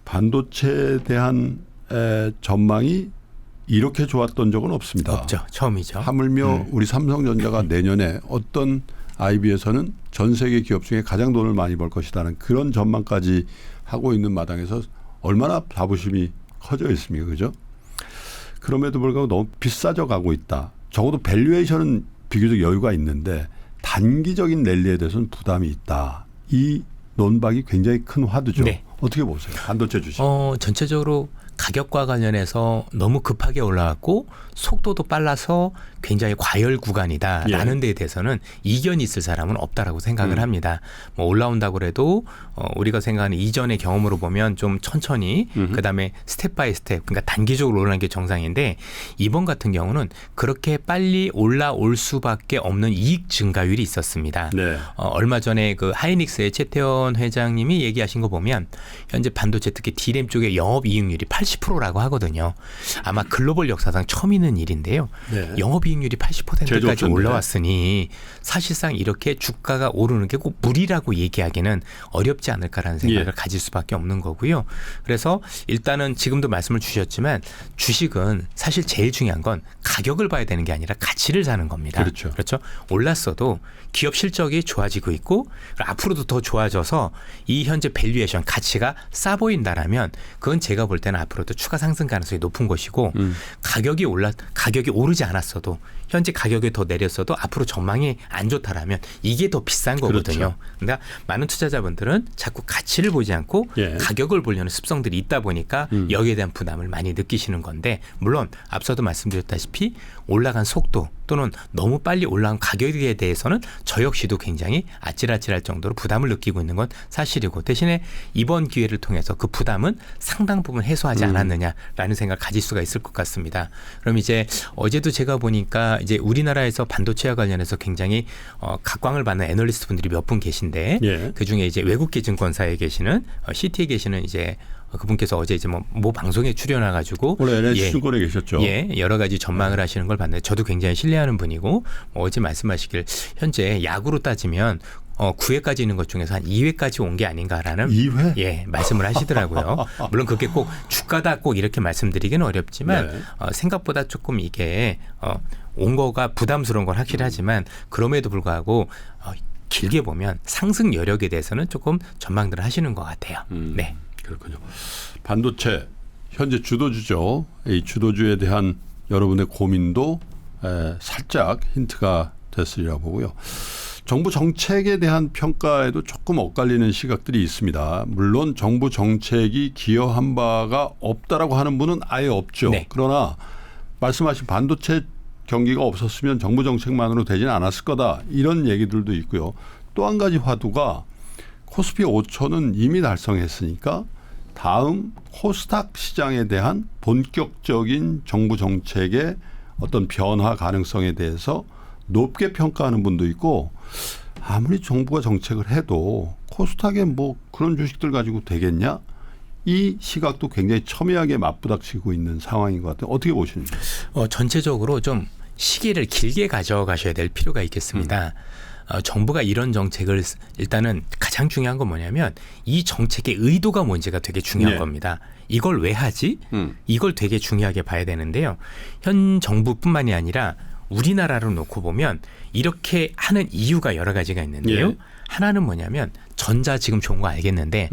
반도체에 대한 전망이 이렇게 좋았던 적은 없습니다. 없죠. 처음이죠. 하물며 우리 삼성전자가 내년에 어떤 IB에서는 전 세계 기업 중에 가장 돈을 많이 벌 것이라는 그런 전망까지 하고 있는 마당에서 얼마나 자부심이 커져 있습니까? 그죠? 그럼에도 불구하고 너무 비싸져 가고 있다. 적어도 밸류에이션은 비교적 여유가 있는데 단기적인 랠리에 대해서는 부담이 있다. 이 논박이 굉장히 큰 화두죠. 네. 어떻게 보세요? 반도체 주식. 전체적으로 가격과 관련해서 너무 급하게 올라왔고 속도도 빨라서 굉장히 과열 구간이다라는 데에 대해서는 이견이 있을 사람은 없다라고 생각을 합니다. 뭐 올라온다고 해도 우리가 생각하는 이전의 경험으로 보면 좀 천천히 그다음에 스텝 바이 스텝 그러니까 단기적으로 올라가는 게 정상인데 이번 같은 경우는 그렇게 빨리 올라올 수밖에 없는 이익 증가율이 있었습니다. 네. 얼마 전에 그 하이닉스의 최태원 회장님이 얘기하신 거 보면 현재 반도체 특히 D램 쪽의 영업이익률이 80%라고 하거든요. 아마 글로벌 역사상 처음 있는 일인데요. 네. 영업이익률이 80%까지 제조업체인데. 올라왔으니 사실상 이렇게 주가가 오르는 게 꼭 무리라고 얘기하기는 어렵지 않을까라는 생각을 가질 수밖에 없는 거고요. 그래서 일단은 지금도 말씀을 주셨지만 주식은 사실 제일 중요한 건 가격을 봐야 되는 게 아니라 가치를 사는 겁니다. 그렇죠. 올랐어도 기업 실적이 좋아지고 있고 앞으로도 더 좋아져서 이 현재 밸류에이션 가치가 싸 보인다라면 그건 제가 볼 때는 앞으로도 추가 상승 가능성이 높은 것이고 가격이 오르지 않았어도 현재 가격이 더 내렸어도 앞으로 전망이 안 좋다라면 이게 더 비싼 거거든요. 그렇죠. 그러니까 많은 투자자분들은 자꾸 가치를 보지 않고 가격을 보려는 습성들이 있다 보니까 여기에 대한 부담을 많이 느끼시는 건데 물론 앞서도 말씀드렸다시피 올라간 속도 또는 너무 빨리 올라간 가격에 대해서는 저 역시도 굉장히 아찔아찔할 정도로 부담을 느끼고 있는 건 사실이고 대신에 이번 기회를 통해서 그 부담은 상당 부분 해소하지 않았느냐라는 생각을 가질 수가 있을 것 같습니다. 그럼 이제 어제도 제가 보니까 이제 우리나라에서 반도체와 관련해서 굉장히 각광을 받는 애널리스트 분들이 몇 분 계신데 그 중에 이제 외국계 증권사에 계시는 시티에 계시는 이제 그분께서 어제 이제 뭐 방송에 출연해가지고 올해 NC 예, 증권에 계셨죠. 예, 여러 가지 전망을 하시는 걸 봤는데 저도 굉장히 신뢰하는 분이고 어제 말씀하시길 현재 야구로 따지면 9회까지 있는 것 중에서 한 2회까지 온 게 아닌가라는 2회? 예, 말씀을 하시더라고요. 물론 그게 꼭 주가다 꼭 이렇게 말씀드리기는 어렵지만 네. 생각보다 조금 이게 온 거가 부담스러운 건 확실하지만 그럼에도 불구하고 길게 보면 상승 여력에 대해서는 조금 전망들을 하시는 것 같아요. 네. 그렇군요. 반도체 현재 주도주죠. 이 주도주에 대한 여러분의 고민도 살짝 힌트가 됐으리라 보고요. 정부 정책에 대한 평가에도 조금 엇갈리는 시각들이 있습니다. 물론 정부 정책이 기여한 바가 없다라고 하는 분은 아예 없죠. 네. 그러나 말씀하신 반도체 경기가 없었으면 정부 정책만으로 되지는 않았을 거다. 이런 얘기들도 있고요. 또 한 가지 화두가 코스피 5천은 이미 달성했으니까 다음 코스닥 시장에 대한 본격적인 정부 정책의 어떤 변화 가능성에 대해서 높게 평가하는 분도 있고 아무리 정부가 정책을 해도 코스닥에 뭐 그런 주식들 가지고 되겠냐? 이 시각도 굉장히 첨예하게 맞부닥치고 있는 상황인 것 같아요. 어떻게 보시는지? 전체적으로 좀 시기를 길게 가져가셔야 될 필요가 있겠습니다. 정부가 이런 정책을 일단은 가장 중요한 건 뭐냐면 이 정책의 의도가 뭔지가 되게 중요한 네. 겁니다. 이걸 왜 하지? 이걸 되게 중요하게 봐야 되는데요. 현 정부뿐만이 아니라 우리나라로 놓고 보면 이렇게 하는 이유가 여러 가지가 있는데요. 예. 하나는 뭐냐면 전자 지금 좋은 거 알겠는데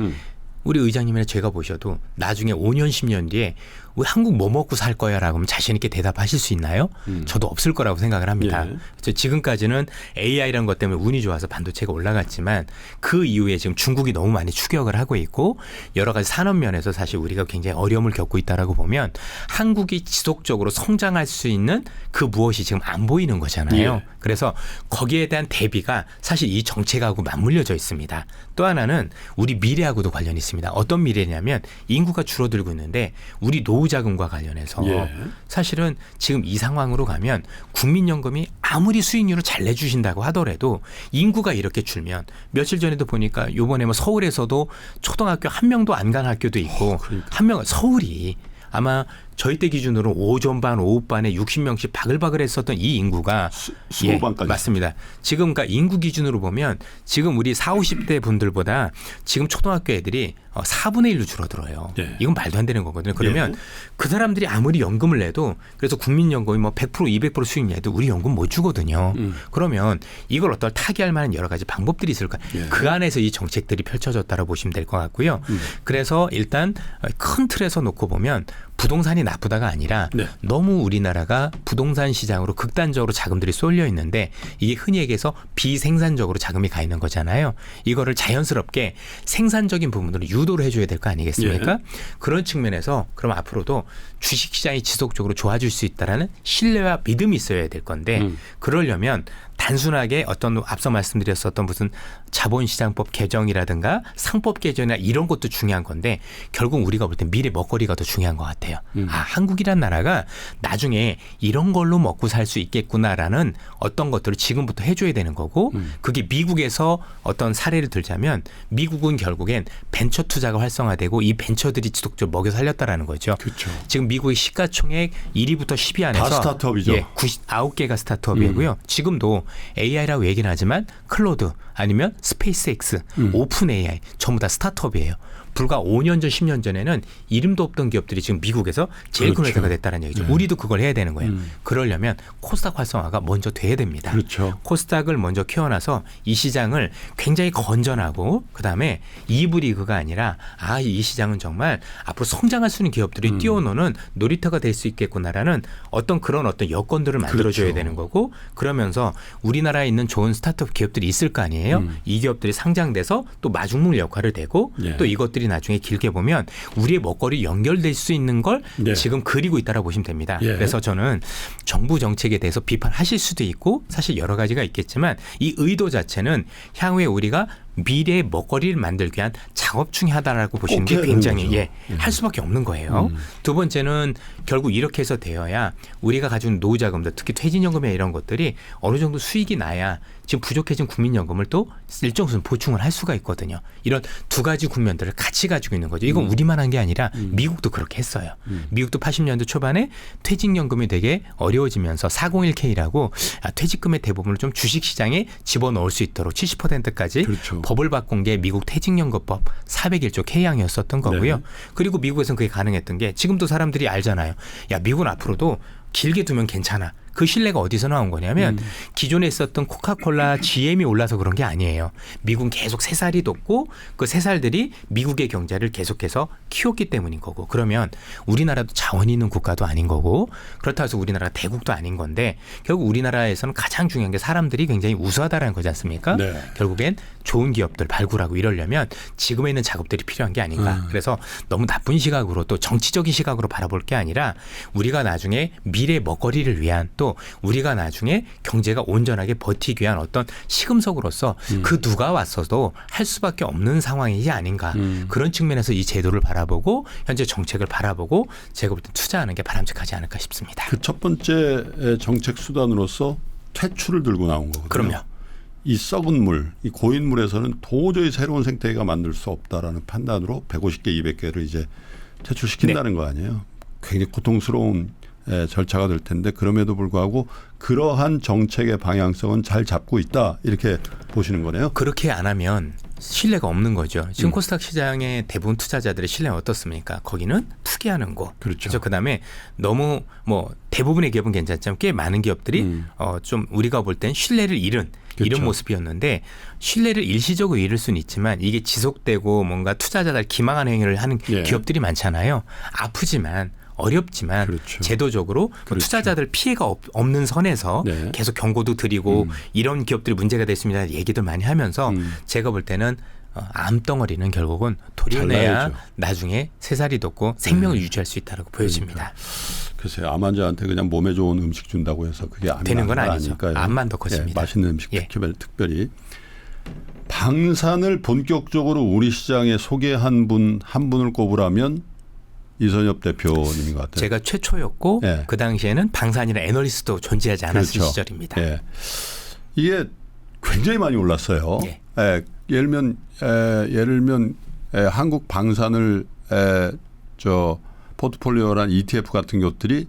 우리 의장님이나 제가 보셔도 나중에 5년 10년 뒤에 우리 한국 뭐 먹고 살 거야 라고 하면 자신 있게 대답하실 수 있나요? 저도 없을 거라고 생각을 합니다. 예. 그래서 지금까지는 AI라는 것 때문에 운이 좋아서 반도체가 올라갔지만 그 이후에 지금 중국이 너무 많이 추격을 하고 있고 여러 가지 산업 면에서 사실 우리가 굉장히 어려움을 겪고 있다라고 보면 한국이 지속적으로 성장할 수 있는 그 무엇이 지금 안 보이는 거잖아요. 예. 그래서 거기에 대한 대비가 사실 이 정책하고 맞물려져 있습니다. 또 하나는 우리 미래하고도 관련이 있습니다. 어떤 미래냐면 인구가 줄어들고 있는데 우리 노후자금과 관련해서 예. 사실은 지금 이 상황으로 가면 국민연금이 아무리 수익률을 잘 내주신다고 하더라도 인구가 이렇게 줄면 며칠 전에도 보니까 이번에 뭐 서울에서도 초등학교 한 명도 안 간 학교도 있고 그러니까. 한 명 서울이 아마 저희 때 기준으로 오전 반, 오후 반에 60명씩 바글바글 했었던 이 인구가 수호반까지. 맞습니다. 지금 그러니까 인구 기준으로 보면 지금 우리 40, 50대 분들보다 지금 초등학교 애들이 4분의 1로 줄어들어요. 예. 이건 말도 안 되는 거거든요. 그러면 예. 그 사람들이 아무리 연금을 내도 그래서 국민연금이 뭐 100% 200% 수익 내도 우리 연금 못 주거든요. 그러면 이걸 어떤 타개할 만한 여러 가지 방법들이 있을까? 예. 그 안에서 이 정책들이 펼쳐졌다고 보시면 될 것 같고요. 그래서 일단 큰 틀에서 놓고 보면 부동산이 나쁘다가 아니라 네. 너무 우리나라가 부동산 시장으로 극단적으로 자금들이 쏠려 있는데 이게 흔히 얘기해서 비생산적으로 자금이 가 있는 거잖아요. 이거를 자연스럽게 생산적인 부분으로 유도를 해줘야 될 거 아니겠습니까? 예. 그런 측면에서 그럼 앞으로도 주식시장이 지속적으로 좋아질 수 있다라는 신뢰와 믿음이 있어야 될 건데 그러려면 단순하게 어떤 앞서 말씀드렸었던 무슨 자본시장법 개정이라든가 상법 개정이나 이런 것도 중요한 건데 결국 우리가 볼 때 미래 먹거리가 더 중요한 것 같아요. 한국이란 나라가 나중에 이런 걸로 먹고 살 수 있겠구나라는 어떤 것들을 지금부터 해줘야 되는 거고 그게 미국에서 어떤 사례를 들자면 미국은 결국엔 벤처 투자가 활성화되고 이 벤처들이 지속적으로 먹여 살렸다라는 거죠. 그렇죠. 지금 미국의 시가총액 1위부터 10위 안에서 다 스타트업이죠. 예, 99개가 스타트업이고요. 지금도 AI라고 얘기는 하지만 클로드 아니면 스페이스X, 오픈 AI 전부 다 스타트업이에요. 불과 5년 전, 10년 전에는 이름도 없던 기업들이 지금 미국에서 제일 큰 그렇죠. 회사가 됐다는 얘기죠. 우리도 그걸 해야 되는 거예요. 그러려면 코스닥 활성화가 먼저 돼야 됩니다. 그렇죠. 코스닥을 먼저 키워놔서 이 시장을 굉장히 건전하고 그다음에 2부 리그가 아니라 이 시장은 정말 앞으로 성장할 수 있는 기업들이 뛰어노는 놀이터가 될 수 있겠구나라는 어떤 그런 어떤 여건들을 만들어줘야 그렇죠. 되는 거고 그러면서 우리나라에 있는 좋은 스타트업 기업들이 있을 거 아니에요. 이 기업들이 상장돼서 또 마중물 역할을 되고 예. 또 이것들이 나중에 길게 보면 우리의 먹거리 연결될 수 있는 걸 예. 지금 그리고 있다라고 보시면 됩니다. 예. 그래서 저는 정부 정책에 대해서 비판하실 수도 있고 사실 여러 가지가 있겠지만 이 의도 자체는 향후에 우리가 미래의 먹거리를 만들기 위한 작업 중에 하나라고 보시는 게 해야 되는 굉장히 거죠. 할 수밖에 없는 거예요. 두 번째는 결국 이렇게 해서 되어야 우리가 가지고 있는 노후자금들, 특히 퇴직연금이나 이런 것들이 어느 정도 수익이 나야 지금 부족해진 국민연금을 또 일정 수준 보충을 할 수가 있거든요. 이런 두 가지 국면들을 같이 가지고 있는 거죠. 이건 우리만 한 게 아니라 미국도 그렇게 했어요. 미국도 80년대 초반에 퇴직연금이 되게 어려워지면서 401k라고 퇴직금의 대부분을 좀 주식시장에 집어넣을 수 있도록 70%까지 그렇죠. 법을 바꾼 게 미국 퇴직연금법 401조 K항이었었던 거고요. 네. 그리고 미국에서는 그게 가능했던 게 지금도 사람들이 알잖아요. 야, 미국은 앞으로도 길게 두면 괜찮아. 그 신뢰가 어디서 나온 거냐면 기존에 있었던 코카콜라 GM이 올라서 그런 게 아니에요. 미국은 계속 새살이 돋고 그 새살들이 미국의 경제를 계속해서 키웠기 때문인 거고, 그러면 우리나라도 자원이 있는 국가도 아닌 거고, 그렇다고 해서 우리나라가 대국도 아닌 건데 결국 우리나라에서는 가장 중요한 게 사람들이 굉장히 우수하다라는 거지 않습니까? 네. 결국엔 좋은 기업들 발굴하고 이러려면 지금에 있는 작업들이 필요한 게 아닌가. 그래서 너무 나쁜 시각으로 또 정치적인 시각으로 바라볼 게 아니라 우리가 나중에 미래 먹거리를 위한, 또 우리가 나중에 경제가 온전하게 버티기 위한 어떤 시금석으로서 그 누가 왔어도 할 수밖에 없는 상황이지 아닌가. 그런 측면에서 이 제도를 바라보고 현재 정책을 바라보고 제가 볼 때 투자하는 게 바람직하지 않을까 싶습니다. 그 첫 번째 정책 수단으로서 퇴출을 들고 나온 거거든요. 그럼요. 이 썩은 물, 이 고인 물에서는 도저히 새로운 생태계가 만들 수 없다라는 판단으로 150개, 200개를 이제 퇴출시킨다는 거 아니에요. 굉장히 고통스러운 절차가 될 텐데 그럼에도 불구하고 그러한 정책의 방향성은 잘 잡고 있다, 이렇게 보시는 거네요. 그렇게 안 하면 신뢰가 없는 거죠. 지금 코스닥 시장의 대부분 투자자들의 신뢰는 어떻습니까? 거기는 투기하는 곳. 그렇죠. 그다음에 너무 뭐 대부분의 기업은 괜찮지만 꽤 많은 기업들이 좀 우리가 볼 땐 신뢰를 잃은 그렇죠. 이런 모습이었는데, 신뢰를 일시적으로 잃을 수는 있지만 이게 지속되고 뭔가 투자자들 기망하는 행위를 하는 예. 기업들이 많잖아요. 아프지만 어렵지만 그렇죠. 제도적으로 그렇죠. 투자자들 피해가 없는 선에서 네. 계속 경고도 드리고 이런 기업들이 문제가 됐습니다 얘기들 많이 하면서 제가 볼 때는 암덩어리는 결국은 도려내야 잘라야죠. 나중에 새살이 돋고 생명을 유지할 수 있다고 보여집니다. 글쎄요, 암 환자한테 그냥 몸에 좋은 음식 준다고 해서 그게 암이 되는 건 나는 거 아니죠. 아닐까요? 암만 더 커집니다. 맛있는 음식 예. 특별히. 방산을 본격적으로 우리 시장에 소개한 분 한 분을 꼽으라면 이선엽 대표님인 것 같아요. 제가 최초였고 예. 그 당시에는 방산이나 애널리스트도 존재하지 않았을 그렇죠. 시절입니다. 예. 이게 굉장히 많이 올랐어요. 예. 예를 들면 한국 방산을 포트폴리오란 ETF 같은 것들이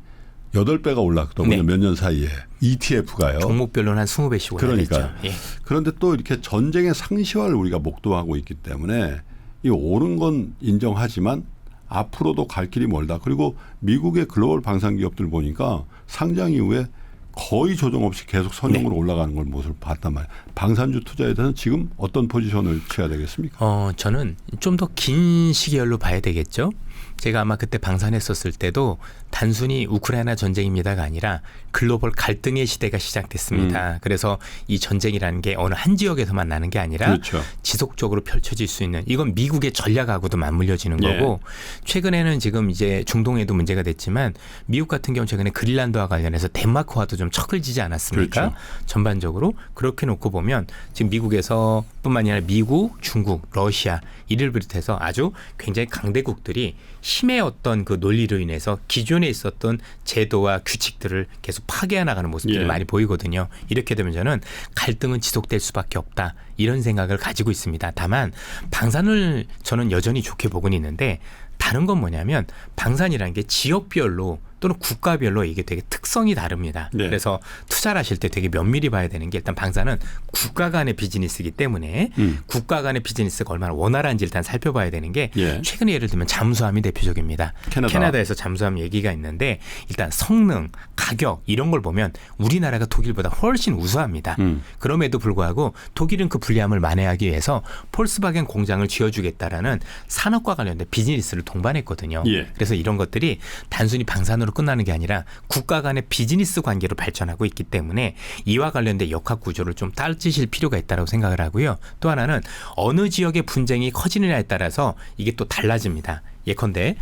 8배가 올랐거든요. 네. 몇 년 사이에. ETF가요. 종목별로는 한 20배씩 그러니까요. 올라갔죠. 예. 그런데 또 이렇게 전쟁의 상시화를 우리가 목도하고 있기 때문에 이 오른 건 인정하지만 앞으로도 갈 길이 멀다. 그리고 미국의 글로벌 방산 기업들 보니까 상장 이후에 거의 조정 없이 계속 선형으로 올라가는 걸 모습을 봤단 말이에요. 방산주 투자에 대해서는 지금 어떤 포지션을 취해야 되겠습니까? 저는 좀 더 긴 시계열로 봐야 되겠죠. 제가 아마 그때 방산했었을 때도 단순히 우크라이나 전쟁입니다가 아니라 글로벌 갈등의 시대가 시작됐습니다. 그래서 이 전쟁이라는 게 어느 한 지역에서만 나는 게 아니라 그렇죠. 지속적으로 펼쳐질 수 있는, 이건 미국의 전략하고도 맞물려지는 예. 거고, 최근에는 지금 이제 중동에도 문제가 됐지만 미국 같은 경우 최근에 그린란드와 관련해서 덴마크와도 좀 척을 지지 않았습니까? 그렇죠. 전반적으로 그렇게 놓고 보면 지금 미국에서 뿐만 아니라 미국, 중국, 러시아 이를 비롯해서 아주 굉장히 강대국들이 힘의 어떤 그 논리로 인해서 기존에 있었던 제도와 규칙들을 계속 파괴해 나가는 모습들이 예. 많이 보이거든요. 이렇게 되면 저는 갈등은 지속될 수밖에 없다, 이런 생각을 가지고 있습니다. 다만 방산을 저는 여전히 좋게 보고는 있는데, 다른 건 뭐냐면 방산이라는 게 지역별로 또는 국가별로 이게 되게 특성이 다릅니다. 네. 그래서 투자를 하실 때 되게 면밀히 봐야 되는 게, 일단 방산은 국가 간의 비즈니스이기 때문에 국가 간의 비즈니스가 얼마나 원활한지 일단 살펴봐야 되는 게, 예. 최근에 예를 들면 잠수함이 대표적입니다. 캐나다에서 잠수함 얘기가 있는데 일단 성능, 가격 이런 걸 보면 우리나라가 독일보다 훨씬 우수합니다. 그럼에도 불구하고 독일은 그 불리함을 만회하기 위해서 폴스바겐 공장을 지어주겠다라는 산업과 관련된 비즈니스를 동반했거든요. 예. 그래서 이런 것들이 단순히 방산으로 끝나는 게 아니라 국가 간의 비즈니스 관계로 발전하고 있기 때문에 이와 관련된 역학 구조를 좀 따지실 필요가 있다고 생각을 하고요. 또 하나는 어느 지역의 분쟁이 커지느냐에 따라서 이게 또 달라집니다. 예컨대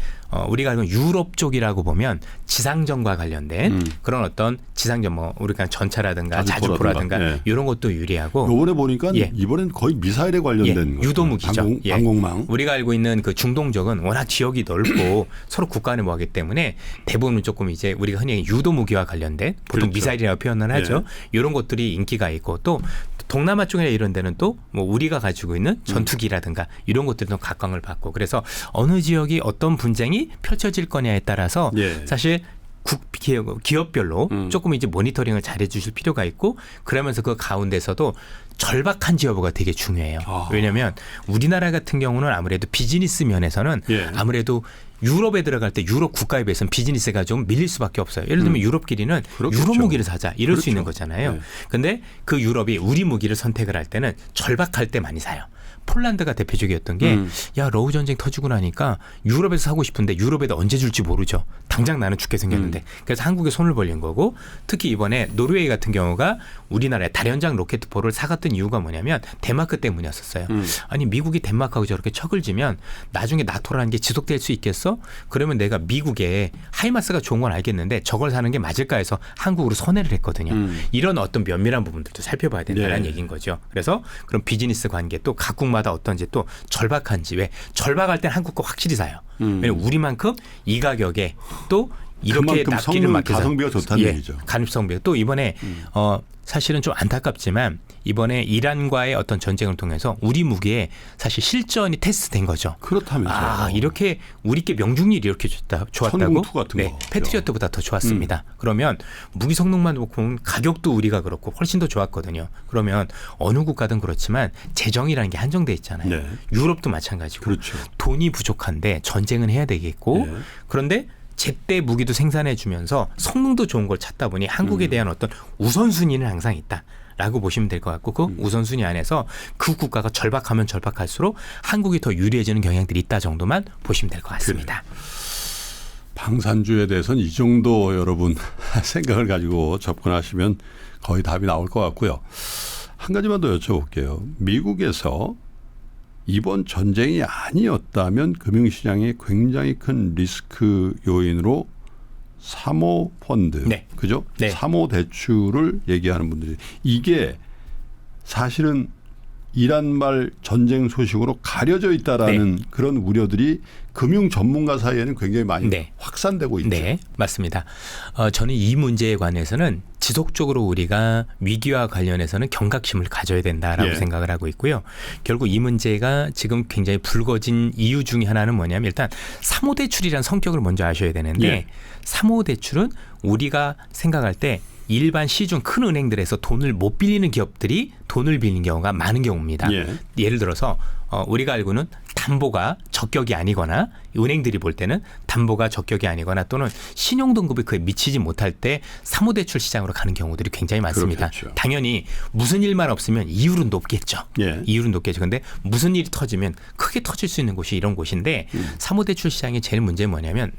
우리가 알고 있는 유럽 쪽이라고 보면 지상전과 관련된 그런 어떤 지상전 뭐 우리가 전차라든가 자주포라든가 예. 이런 것도 유리하고 요번에 보니까 예. 이번엔 거의 미사일에 관련된 거. 유도무기죠. 예. 방공망. 우리가 알고 있는 그 중동 쪽은 워낙 지역이 넓고 서로 국가 간에 뭐하기 때문에 대부분은 조금 이제 우리가 흔히 유도무기와 관련된 보통 그렇죠. 미사일이라고 표현을 하죠. 이런 것들이 인기가 있고 또 동남아 쪽이나 이런 데는 또 뭐 우리가 가지고 있는 전투기라든가 이런 것들도 각광을 받고 그래서 어느 지역이 어떤 분쟁이 펼쳐질 거냐에 따라서 예. 사실 기업별로 조금 이제 모니터링을 잘해 주실 필요가 있고 그러면서 그 가운데서도 절박한지 여부가 되게 중요해요. 왜냐하면 우리나라 같은 경우는 아무래도 비즈니스 면에서는 예. 아무래도 유럽에 들어갈 때 유럽 국가에 비해서는 비즈니스가 좀 밀릴 수밖에 없어요. 예를 들면 유럽끼리는 그렇겠죠. 유럽 무기를 사자 이럴 그렇죠. 수 있는 거잖아요. 네. 근데 그 유럽이 우리 무기를 선택을 할 때는 절박할 때 많이 사요. 폴란드가 대표적이었던 게 야 러우 전쟁 터지고 나니까 유럽에서 사고 싶은데 유럽에다 언제 줄지 모르죠. 당장 나는 죽게 생겼는데 그래서 한국에 손을 벌린 거고 특히 이번에 노르웨이 같은 경우가 우리나라에 다련장 로켓포를 사갔던 이유가 뭐냐면 덴마크 때문이었었어요. 아니 미국이 덴마크하고 저렇게 척을 지면 나중에 나토라는 게 지속될 수 있겠어? 그러면 내가 미국에 하이마스가 좋은 건 알겠는데 저걸 사는 게 맞을까 해서 한국으로 선회를 했거든요. 이런 어떤 면밀한 부분들도 살펴봐야 된다는 얘기인 거죠. 그래서 그런 비즈니스 관계 또 각국마다 어떤지 또 절박한지 왜 절박할 땐 한국 거 확실히 사요. 왜냐면 우리만큼 이 가격에 또 이렇게 그만큼 납기를 성능 맡겨서 가성비가 좋다는 얘기죠. 가능성비 또 이번에 사실은 좀 안타깝지만 이번에 이란과의 어떤 전쟁을 통해서 우리 무기에 사실 실전이 테스트된 거죠. 그렇다면서요. 이렇게 우리께 명중률이 이렇게 좋았다고? 천궁2 같은 거. 패트리어트보다 더 좋았습니다. 그러면 무기 성능만 보면 가격도 우리가 그렇고 훨씬 더 좋았거든요. 그러면 어느 국가든 그렇지만 재정이라는 게 한정돼 있잖아요. 네. 유럽도 마찬가지고 그렇죠. 돈이 부족한데 전쟁은 해야 되겠고 네. 그런데 제때 무기도 생산해 주면서 성능도 좋은 걸 찾다 보니 한국에 대한 어떤 우선순위는 항상 있다라고 보시면 될 것 같고 그 우선순위 안에서 그 국가가 절박하면 절박할수록 한국이 더 유리해지는 경향들이 있다 정도만 보시면 될 것 같습니다. 방산주에 대해서는 이 정도 여러분 생각을 가지고 접근하시면 거의 답이 나올 것 같고요. 한 가지만 더 여쭤볼게요. 미국에서 이번 전쟁이 아니었다면 금융시장이 굉장히 큰 리스크 요인으로 사모펀드, 네. 그죠? 네. 사모대출을 얘기하는 분들이 이게 사실은 이란말 전쟁 소식으로 가려져 있다라는 그런 우려들이 금융 전문가 사이에는 굉장히 많이 확산되고 있죠. 네, 맞습니다. 저는 이 문제에 관해서는 지속적으로 우리가 위기와 관련해서는 경각심을 가져야 된다라고 생각을 하고 있고요. 결국 이 문제가 지금 굉장히 불거진 이유 중에 하나는 뭐냐면 일단 사모대출이라는 성격을 먼저 아셔야 되는데 사모대출은 우리가 생각할 때 일반 시중 큰 은행들에서 돈을 못 빌리는 기업들이 돈을 빌리는 경우가 많은 경우입니다. 예를 들어서 우리가 알고는 담보가 적격이 아니거나 은행들이 볼 때는 담보가 적격이 아니거나 또는 신용등급이 그에 미치지 못할 때 사모대출 시장으로 가는 경우들이 굉장히 많습니다. 그렇겠죠. 당연히 무슨 일만 없으면 이율은 높겠죠. 이율은 높겠죠. 그런데 무슨 일이 터지면 크게 터질 수 있는 곳이 이런 곳인데 사모대출 시장의 제일 문제는 뭐냐면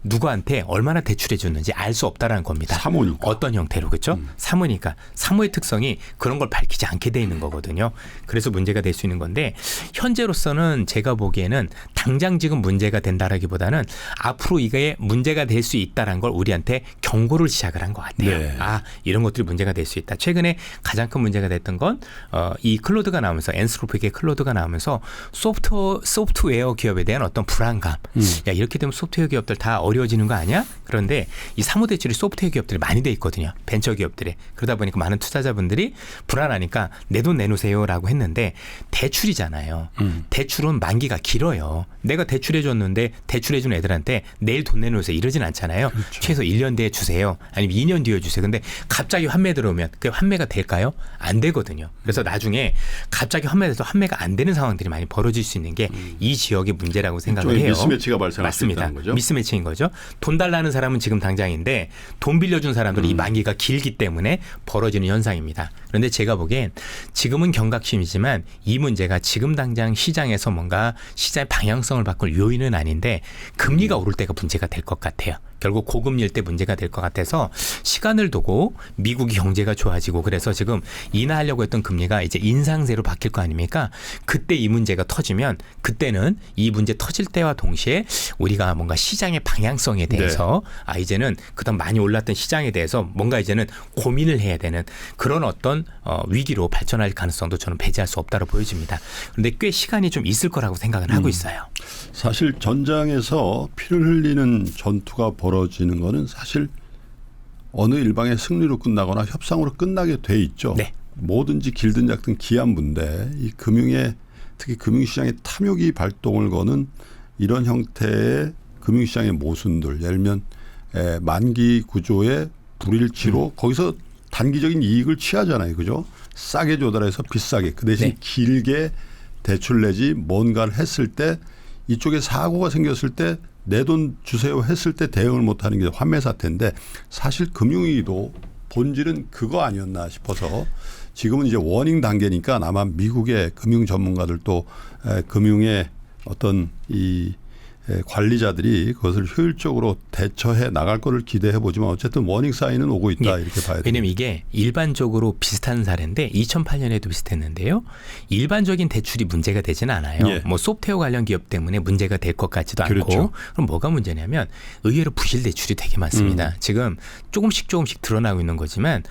누구한테 얼마나 대출해 줬는지 알 수 없다라는 겁니다. 사모니까. 어떤 형태로 그렇죠? 사모니까. 사모의 특성이 그런 걸 밝히지 않게 돼 있는 거거든요. 그래서 문제가 될 수 있는 건데 현재로서는 제가 보기에는 당장 지금 문제가 된다라기보다는 앞으로 이게 문제가 될 수 있다라는 걸 우리한테 경고를 시작을 한 것 같아요. 이런 것들이 문제가 될 수 있다. 최근에 가장 큰 문제가 됐던 건 이 클로드가 나오면서 엔스로픽의 클로드가 나오면서 소프트웨어 기업에 대한 어떤 불안감. 야 이렇게 되면 소프트웨어 기업들 다 어려워지는 거 아니야? 그런데 이 사모대출이 소프트웨어 기업들이 많이 돼 있거든요. 벤처 기업들이. 그러다 보니까 많은 투자자분들이 불안하니까 내 돈 내놓으세요라고 했는데 대출이잖아요. 대출은 만기가 길어요. 내가 대출해 줬는데 대출해 준 애들한테 내일 돈 내놓으세요 이러진 않잖아요. 그렇죠. 최소 1년 뒤에 주세요. 아니면 2년 뒤에 주세요. 근데 갑자기 환매 들어오면 그게 환매가 될까요? 안 되거든요. 그래서 나중에 갑자기 환매돼서 환매가 안 되는 상황들이 많이 벌어질 수 있는 게 이 지역의 문제라고 생각을 해요. 미스매치가 발생할 수 맞습니다. 있다는 거죠. 미스매치인 거죠. 돈 달라는 사람은 지금 당장인데 돈 빌려준 사람들은 이 만기가 길기 때문에 벌어지는 현상입니다. 그런데 제가 보기엔 지금은 경각심이지만 이 문제가 지금 당장 시장에서 뭔가 시장의 방향성을 바꿀 요인은 아닌데 금리가 오를 때가 문제가 될 것 같아요. 결국 고금리일 때 문제가 될 것 같아서 시간을 두고 미국이 경제가 좋아지고 그래서 지금 인하하려고 했던 금리가 이제 인상세로 바뀔 거 아닙니까? 그때 이 문제가 터지면 그때는 이 문제 터질 때와 동시에 우리가 뭔가 시장의 방향성에 대해서 이제는 그동안 많이 올랐던 시장에 대해서 뭔가 이제는 고민을 해야 되는 그런 어떤 위기로 발전할 가능성도 저는 배제할 수 없다고 보여집니다. 그런데 꽤 시간이 좀 있을 거라고 생각은 하고 있어요. 사실 전장에서 피를 흘리는 전투가 벌어지는 거는 사실 어느 일방의 승리로 끝나거나 협상으로 끝나게 돼 있죠. 네. 뭐든지 길든 작든 기한부인데 이 금융의 특히 금융시장의 탐욕이 발동을 거는 이런 형태의 금융시장의 모순들 예를 들면 만기 구조의 불일치로 거기서 단기적인 이익을 취하잖아요. 그죠? 싸게 조달해서 비싸게 그 대신 길게 대출 내지 뭔가를 했을 때 이쪽에 사고가 생겼을 때 내 돈 주세요 했을 때 대응을 못하는 게 환매 사태인데 사실 금융위기도 본질은 그거 아니었나 싶어서 지금은 이제 워닝 단계니까 아마 미국의 금융 전문가들도 금융의 어떤 이 관리자들이 그것을 효율적으로 대처해 나갈 거를 기대해 보지만 어쨌든 워닝 사인은 오고 있다 이렇게 봐야 됩니다. 왜냐하면 이게 일반적으로 비슷한 사례인데 2008년에도 비슷했는데요. 일반적인 대출이 문제가 되지는 않아요. 뭐 소프트웨어 관련 기업 때문에 문제가 될 것 같지도 않고 그렇죠. 그럼 뭐가 문제냐면 의외로 부실 대출이 되게 많습니다. 지금 조금씩 드러나고 있는 거지만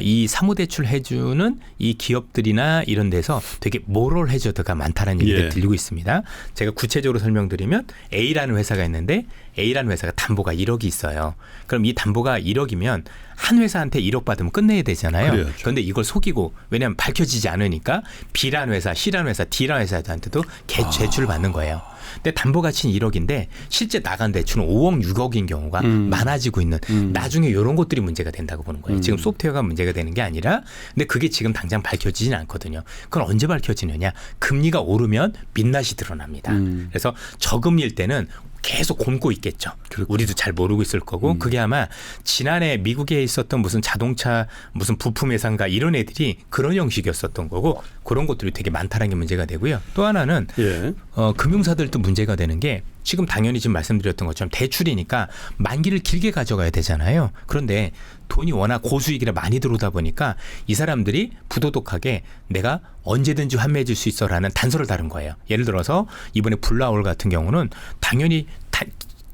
이 사모대출 해주는 이 기업들이나 이런 데서 되게 모럴 해저드가 많다는 얘기를 들리고 있습니다. 제가 구체적으로 설명드리면 A라는 회사가 있는데 A라는 회사가 담보가 1억이 있어요. 그럼 이 담보가 1억이면 한 회사한테 1억 받으면 끝내야 되잖아요. 그래야죠. 그런데 이걸 속이고 왜냐하면 밝혀지지 않으니까 B라는 회사, C라는 회사, D라는 회사한테도 제출을 받는 거예요. 근데 담보 가치는 1억인데 실제 나간 대출은 5억, 6억인 경우가 많아지고 있는 나중에 이런 것들이 문제가 된다고 보는 거예요. 지금 소프트웨어가 문제가 되는 게 아니라 근데 그게 지금 당장 밝혀지진 않거든요. 그건 언제 밝혀지느냐. 금리가 오르면 민낯이 드러납니다. 그래서 저금리일 때는 계속 곪고 있겠죠. 그렇군요. 우리도 잘 모르고 있을 거고 그게 아마 지난해 미국에 있었던 무슨 자동차 무슨 부품 회사인가 이런 애들이 그런 형식이었었던 거고 그런 것들이 되게 많다는 게 문제가 되고요. 또 하나는 금융사들도 문제가 되는 게 지금 당연히 지금 말씀드렸던 것처럼 대출이니까 만기를 길게 가져가야 되잖아요. 그런데 돈이 워낙 고수익이라 많이 들어오다 보니까 이 사람들이 부도덕하게 내가 언제든지 환매해 줄 수 있어라는 단서를 다룬 거예요. 예를 들어서 이번에 블라올 같은 경우는 당연히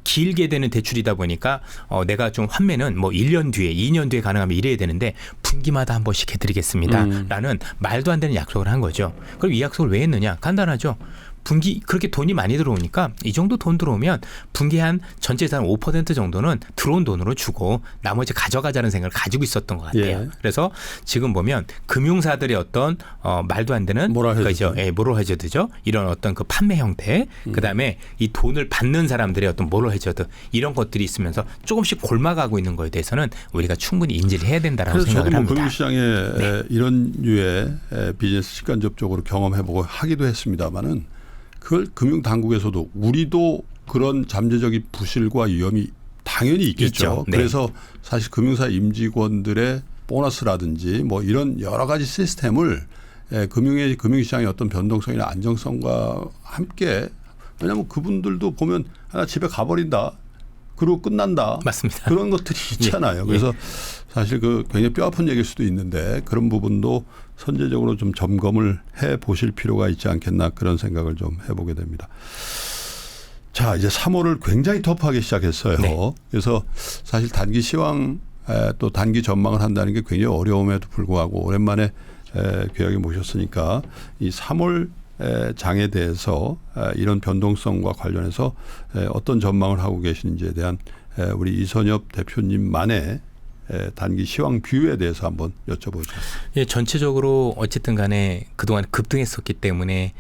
길게 되는 대출이다 보니까 내가 좀 환매는 뭐 1년 뒤에 2년 뒤에 가능하면 이래야 되는데 분기마다 한 번씩 해드리겠습니다. 라는 말도 안 되는 약속을 한 거죠. 그럼 이 약속을 왜 했느냐? 간단하죠. 분기 그렇게 돈이 많이 들어오니까 이 정도 돈 들어오면 분기 한 전체 예산 5% 정도는 들어온 돈으로 주고 나머지 가져가자는 생각을 가지고 있었던 것 같아요. 그래서 지금 보면 금융사들의 어떤 말도 안 되는 모럴 해저드죠. 이런 어떤 그 판매 형태, 그다음에 이 돈을 받는 사람들의 어떤 모럴 해저드 이런 것들이 있으면서 조금씩 골마가고 있는 거에 대해서는 우리가 충분히 인지를 해야 된다라고 생각을 합니다. 금융시장에 이런 류의 비즈니스 직간접적으로 경험해보고 하기도 했습니다마는 그걸 금융당국에서도 우리도 그런 잠재적인 부실과 위험이 당연히 있겠죠. 그래서 사실 금융사 임직원들의 보너스라든지 뭐 이런 여러 가지 시스템을 금융시장의 어떤 변동성이나 안정성과 함께 왜냐하면 그분들도 보면 하나 집에 가버린다. 그리고 끝난다. 맞습니다. 그런 것들이 있잖아요. 그래서 사실 그 굉장히 뼈아픈 얘기일 수도 있는데 그런 부분도 선제적으로 좀 점검을 해 보실 필요가 있지 않겠나 그런 생각을 좀 해보게 됩니다. 자, 이제 3월을 굉장히 터프하게 시작했어요. 그래서 사실 단기 시황 또 단기 전망을 한다는 게 굉장히 어려움에도 불구하고 오랜만에 귀하게 모셨으니까 이 3월 장에 대해서 이런 변동성과 관련해서 어떤 전망을 하고 계시는지에 대한 우리 이선엽 대표님만의 단기 시황 뷰에 대해서 한번 여쭤보죠. 전체적으로 어쨌든 간에 그동안 급등했었기 때문에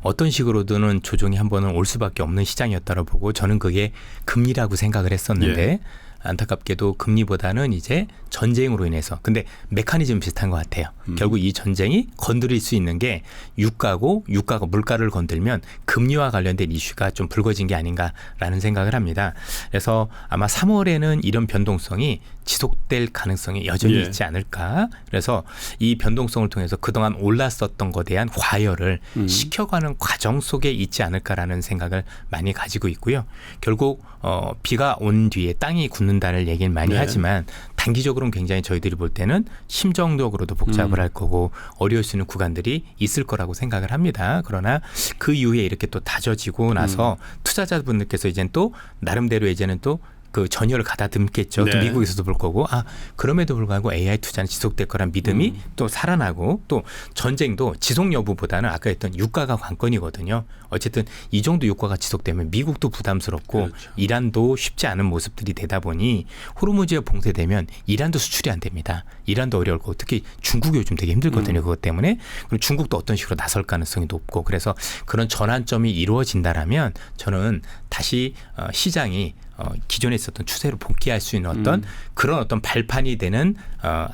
어떤 식으로든 조정이 한 번은 올 수밖에 없는 시장이었다고 보고 저는 그게 금리라고 생각을 했었는데 안타깝게도 금리보다는 이제 전쟁으로 인해서 근데 메커니즘 비슷한 것 같아요. 결국 이 전쟁이 건드릴 수 있는 게 유가고 유가가 물가를 건들면 금리와 관련된 이슈가 좀 불거진 게 아닌가라는 생각을 합니다. 그래서 아마 3월에는 이런 변동성이 지속될 가능성이 여전히 예. 있지 않을까. 그래서 이 변동성을 통해서 그동안 올랐었던 것에 대한 과열을 시켜가는 과정 속에 있지 않을까라는 생각을 많이 가지고 있고요. 결국 비가 온 뒤에 땅이 굳는다는 얘기는 많이 네. 하지만 단기적으로는 굉장히 저희들이 볼 때는 심정적으로도 복잡을 할 거고 어려울 수 있는 구간들이 있을 거라고 생각을 합니다. 그러나 그 이후에 이렇게 또 다져지고 나서 투자자분들께서 이제는 또 나름대로 이제는 또 그 전열을 가다듬겠죠. 또 네. 미국에서도 볼 거고 그럼에도 불구하고 AI 투자는 지속될 거란 믿음이 또 살아나고 또 전쟁도 지속 여부보다는 아까 했던 유가가 관건이거든요. 어쨌든 이 정도 유가가 지속되면 미국도 부담스럽고 그렇죠. 이란도 쉽지 않은 모습들이 되다 보니 호르무즈가 봉쇄되면 이란도 수출이 안 됩니다. 이란도 어려울 거고 특히 중국이 요즘 되게 힘들거든요. 그것 때문에. 그리고 중국도 어떤 식으로 나설 가능성이 높고 그래서 그런 전환점이 이루어진다라면 저는 다시 시장이 기존에 있었던 추세로 복귀할 수 있는 어떤 그런 어떤 발판이 되는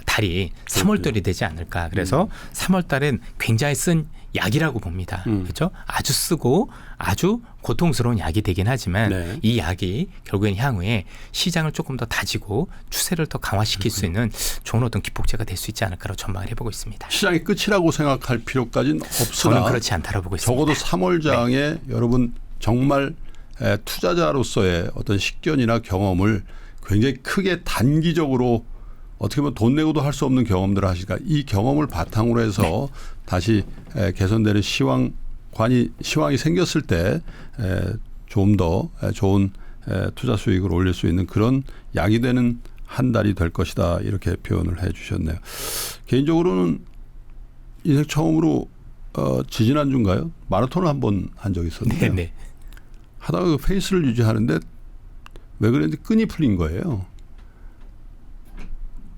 달이 3월달이 되지 않을까. 그래서 3월달은 굉장히 쓴 약이라고 봅니다. 그렇죠? 아주 쓰고 아주 고통스러운 약이 되긴 하지만 네. 이 약이 결국엔 향후에 시장을 조금 더 다지고 추세를 더 강화시킬 수 있는 좋은 어떤 기폭제가 될 수 있지 않을까라고 전망을 해보고 있습니다. 시장이 끝이라고 생각할 필요까지는 없으나 저는 그렇지 않다고 보고 있습니다. 적어도 3월장에 네. 여러분 정말 투자자로서의 어떤 식견이나 경험을 굉장히 크게 단기적으로 어떻게 보면 돈 내고도 할 수 없는 경험들을 하시니까 이 경험을 바탕으로 해서 다시 개선되는 시황이 생겼을 때 좀 더 좋은 투자 수익을 올릴 수 있는 그런 약이 되는 한 달이 될 것이다 이렇게 표현을 해 주셨네요. 개인적으로는 인생 처음으로 지지난주인가요? 마라톤을 한번 한 적이 있었는데요. 네. 하다가 그 페이스를 유지하는데 왜 그랬는지 끈이 풀린 거예요.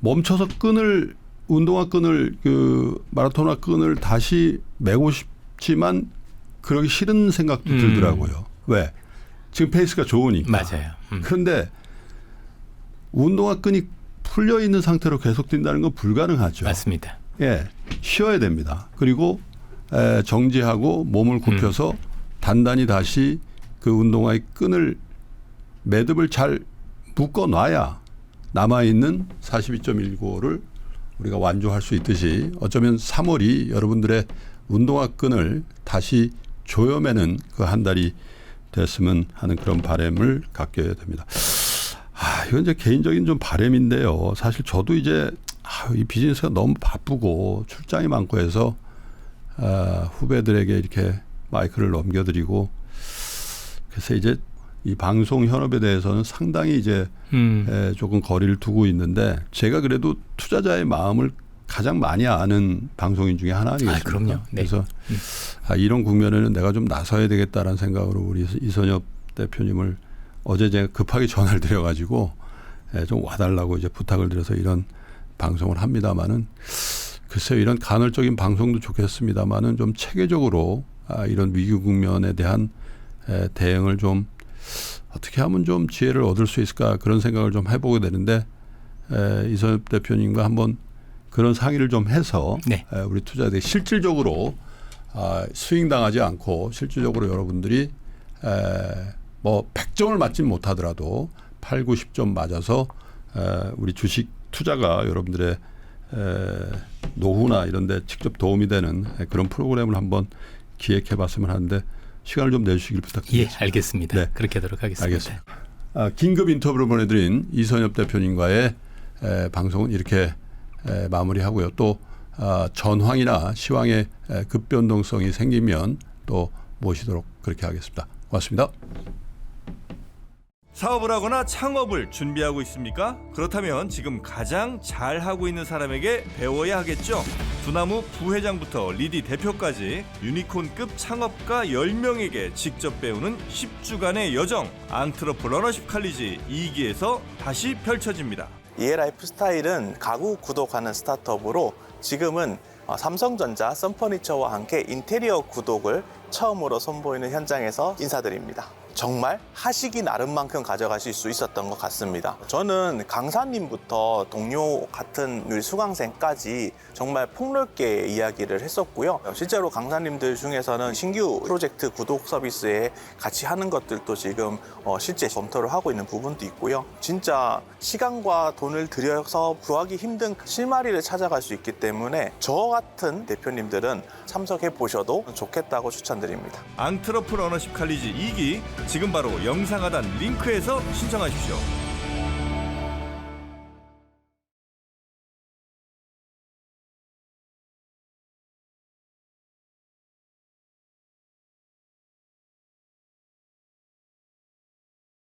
멈춰서 운동화 끈을 그 마라토너 끈을 다시 매고 싶지만 그러기 싫은 생각도 들더라고요. 왜? 지금 페이스가 좋으니까. 맞아요. 그런데 운동화 끈이 풀려 있는 상태로 계속 뛴다는 건 불가능하죠. 맞습니다. 예, 쉬어야 됩니다. 그리고 정지하고 몸을 굽혀서 단단히 다시 그 운동화의 끈을 매듭을 잘 묶어놔야 남아있는 42.195를 우리가 완주할 수 있듯이 어쩌면 3월이 여러분들의 운동화 끈을 다시 조여매는 그 한 달이 됐으면 하는 그런 바람을 갖게 됩니다. 이건 이제 개인적인 좀 바람인데요. 사실 저도 이제 이 비즈니스가 너무 바쁘고 출장이 많고 해서 후배들에게 이렇게 마이크를 넘겨드리고 그래서 이제 이 방송 현업에 대해서는 상당히 이제 조금 거리를 두고 있는데 제가 그래도 투자자의 마음을 가장 많이 아는 방송인 중에 하나 아니겠습니까? 그럼요. 네. 그래서 이런 국면에는 내가 좀 나서야 되겠다라는 생각으로 우리 이선엽 대표님을 어제 제가 급하게 전화를 드려가지고 좀 와달라고 이제 부탁을 드려서 이런 방송을 합니다마는 글쎄요 이런 간헐적인 방송도 좋겠습니다마는 좀 체계적으로 이런 위기 국면에 대한 대응을 좀 어떻게 하면 좀 지혜를 얻을 수 있을까 그런 생각을 좀 해보게 되는데 이선엽 대표님과 한번 그런 상의를 좀 해서 네. 우리 투자자들이 실질적으로 스윙당하지 않고 실질적으로 여러분들이 뭐 100점을 맞진 못하더라도 8, 90점 맞아서 우리 주식 투자가 여러분들의 노후나 이런 데 직접 도움이 되는 그런 프로그램을 한번 기획해 봤으면 하는데 시간을 좀 내주시길 부탁드립니다. 예, 알겠습니다. 네. 그렇게 하도록 하겠습니다. 알겠습니다. 긴급 인터뷰를 보내드린 이선엽 대표님과의 방송은 이렇게 마무리하고요. 또 전황이나 시황의 급변동성이 생기면 또 모시도록 그렇게 하겠습니다. 고맙습니다. 사업을 하거나 창업을 준비하고 있습니까? 그렇다면 지금 가장 잘하고 있는 사람에게 배워야 하겠죠. 두나무 부회장부터 리디 대표까지 유니콘급 창업가 10명에게 직접 배우는 10주간의 여정 앙트러프러너십 칼리지 2기에서 다시 펼쳐집니다. 이에라이프 스타일은 가구 구독하는 스타트업으로 지금은 삼성전자, 썬퍼니처와 함께 인테리어 구독을 처음으로 선보이는 현장에서 인사드립니다. 정말 하시기 나름만큼 가져가실 수 있었던 것 같습니다. 저는 강사님부터 동료 같은 우리 수강생까지 정말 폭넓게 이야기를 했었고요. 실제로 강사님들 중에서는 신규 프로젝트 구독 서비스에 같이 하는 것들도 지금 실제 검토를 하고 있는 부분도 있고요. 진짜 시간과 돈을 들여서 구하기 힘든 실마리를 찾아갈 수 있기 때문에 저 같은 대표님들은 참석해 보셔도 좋겠다고 추천드립니다. 앙트러프러너십 칼리지 2기 지금 바로 영상 하단 링크에서 신청하십시오.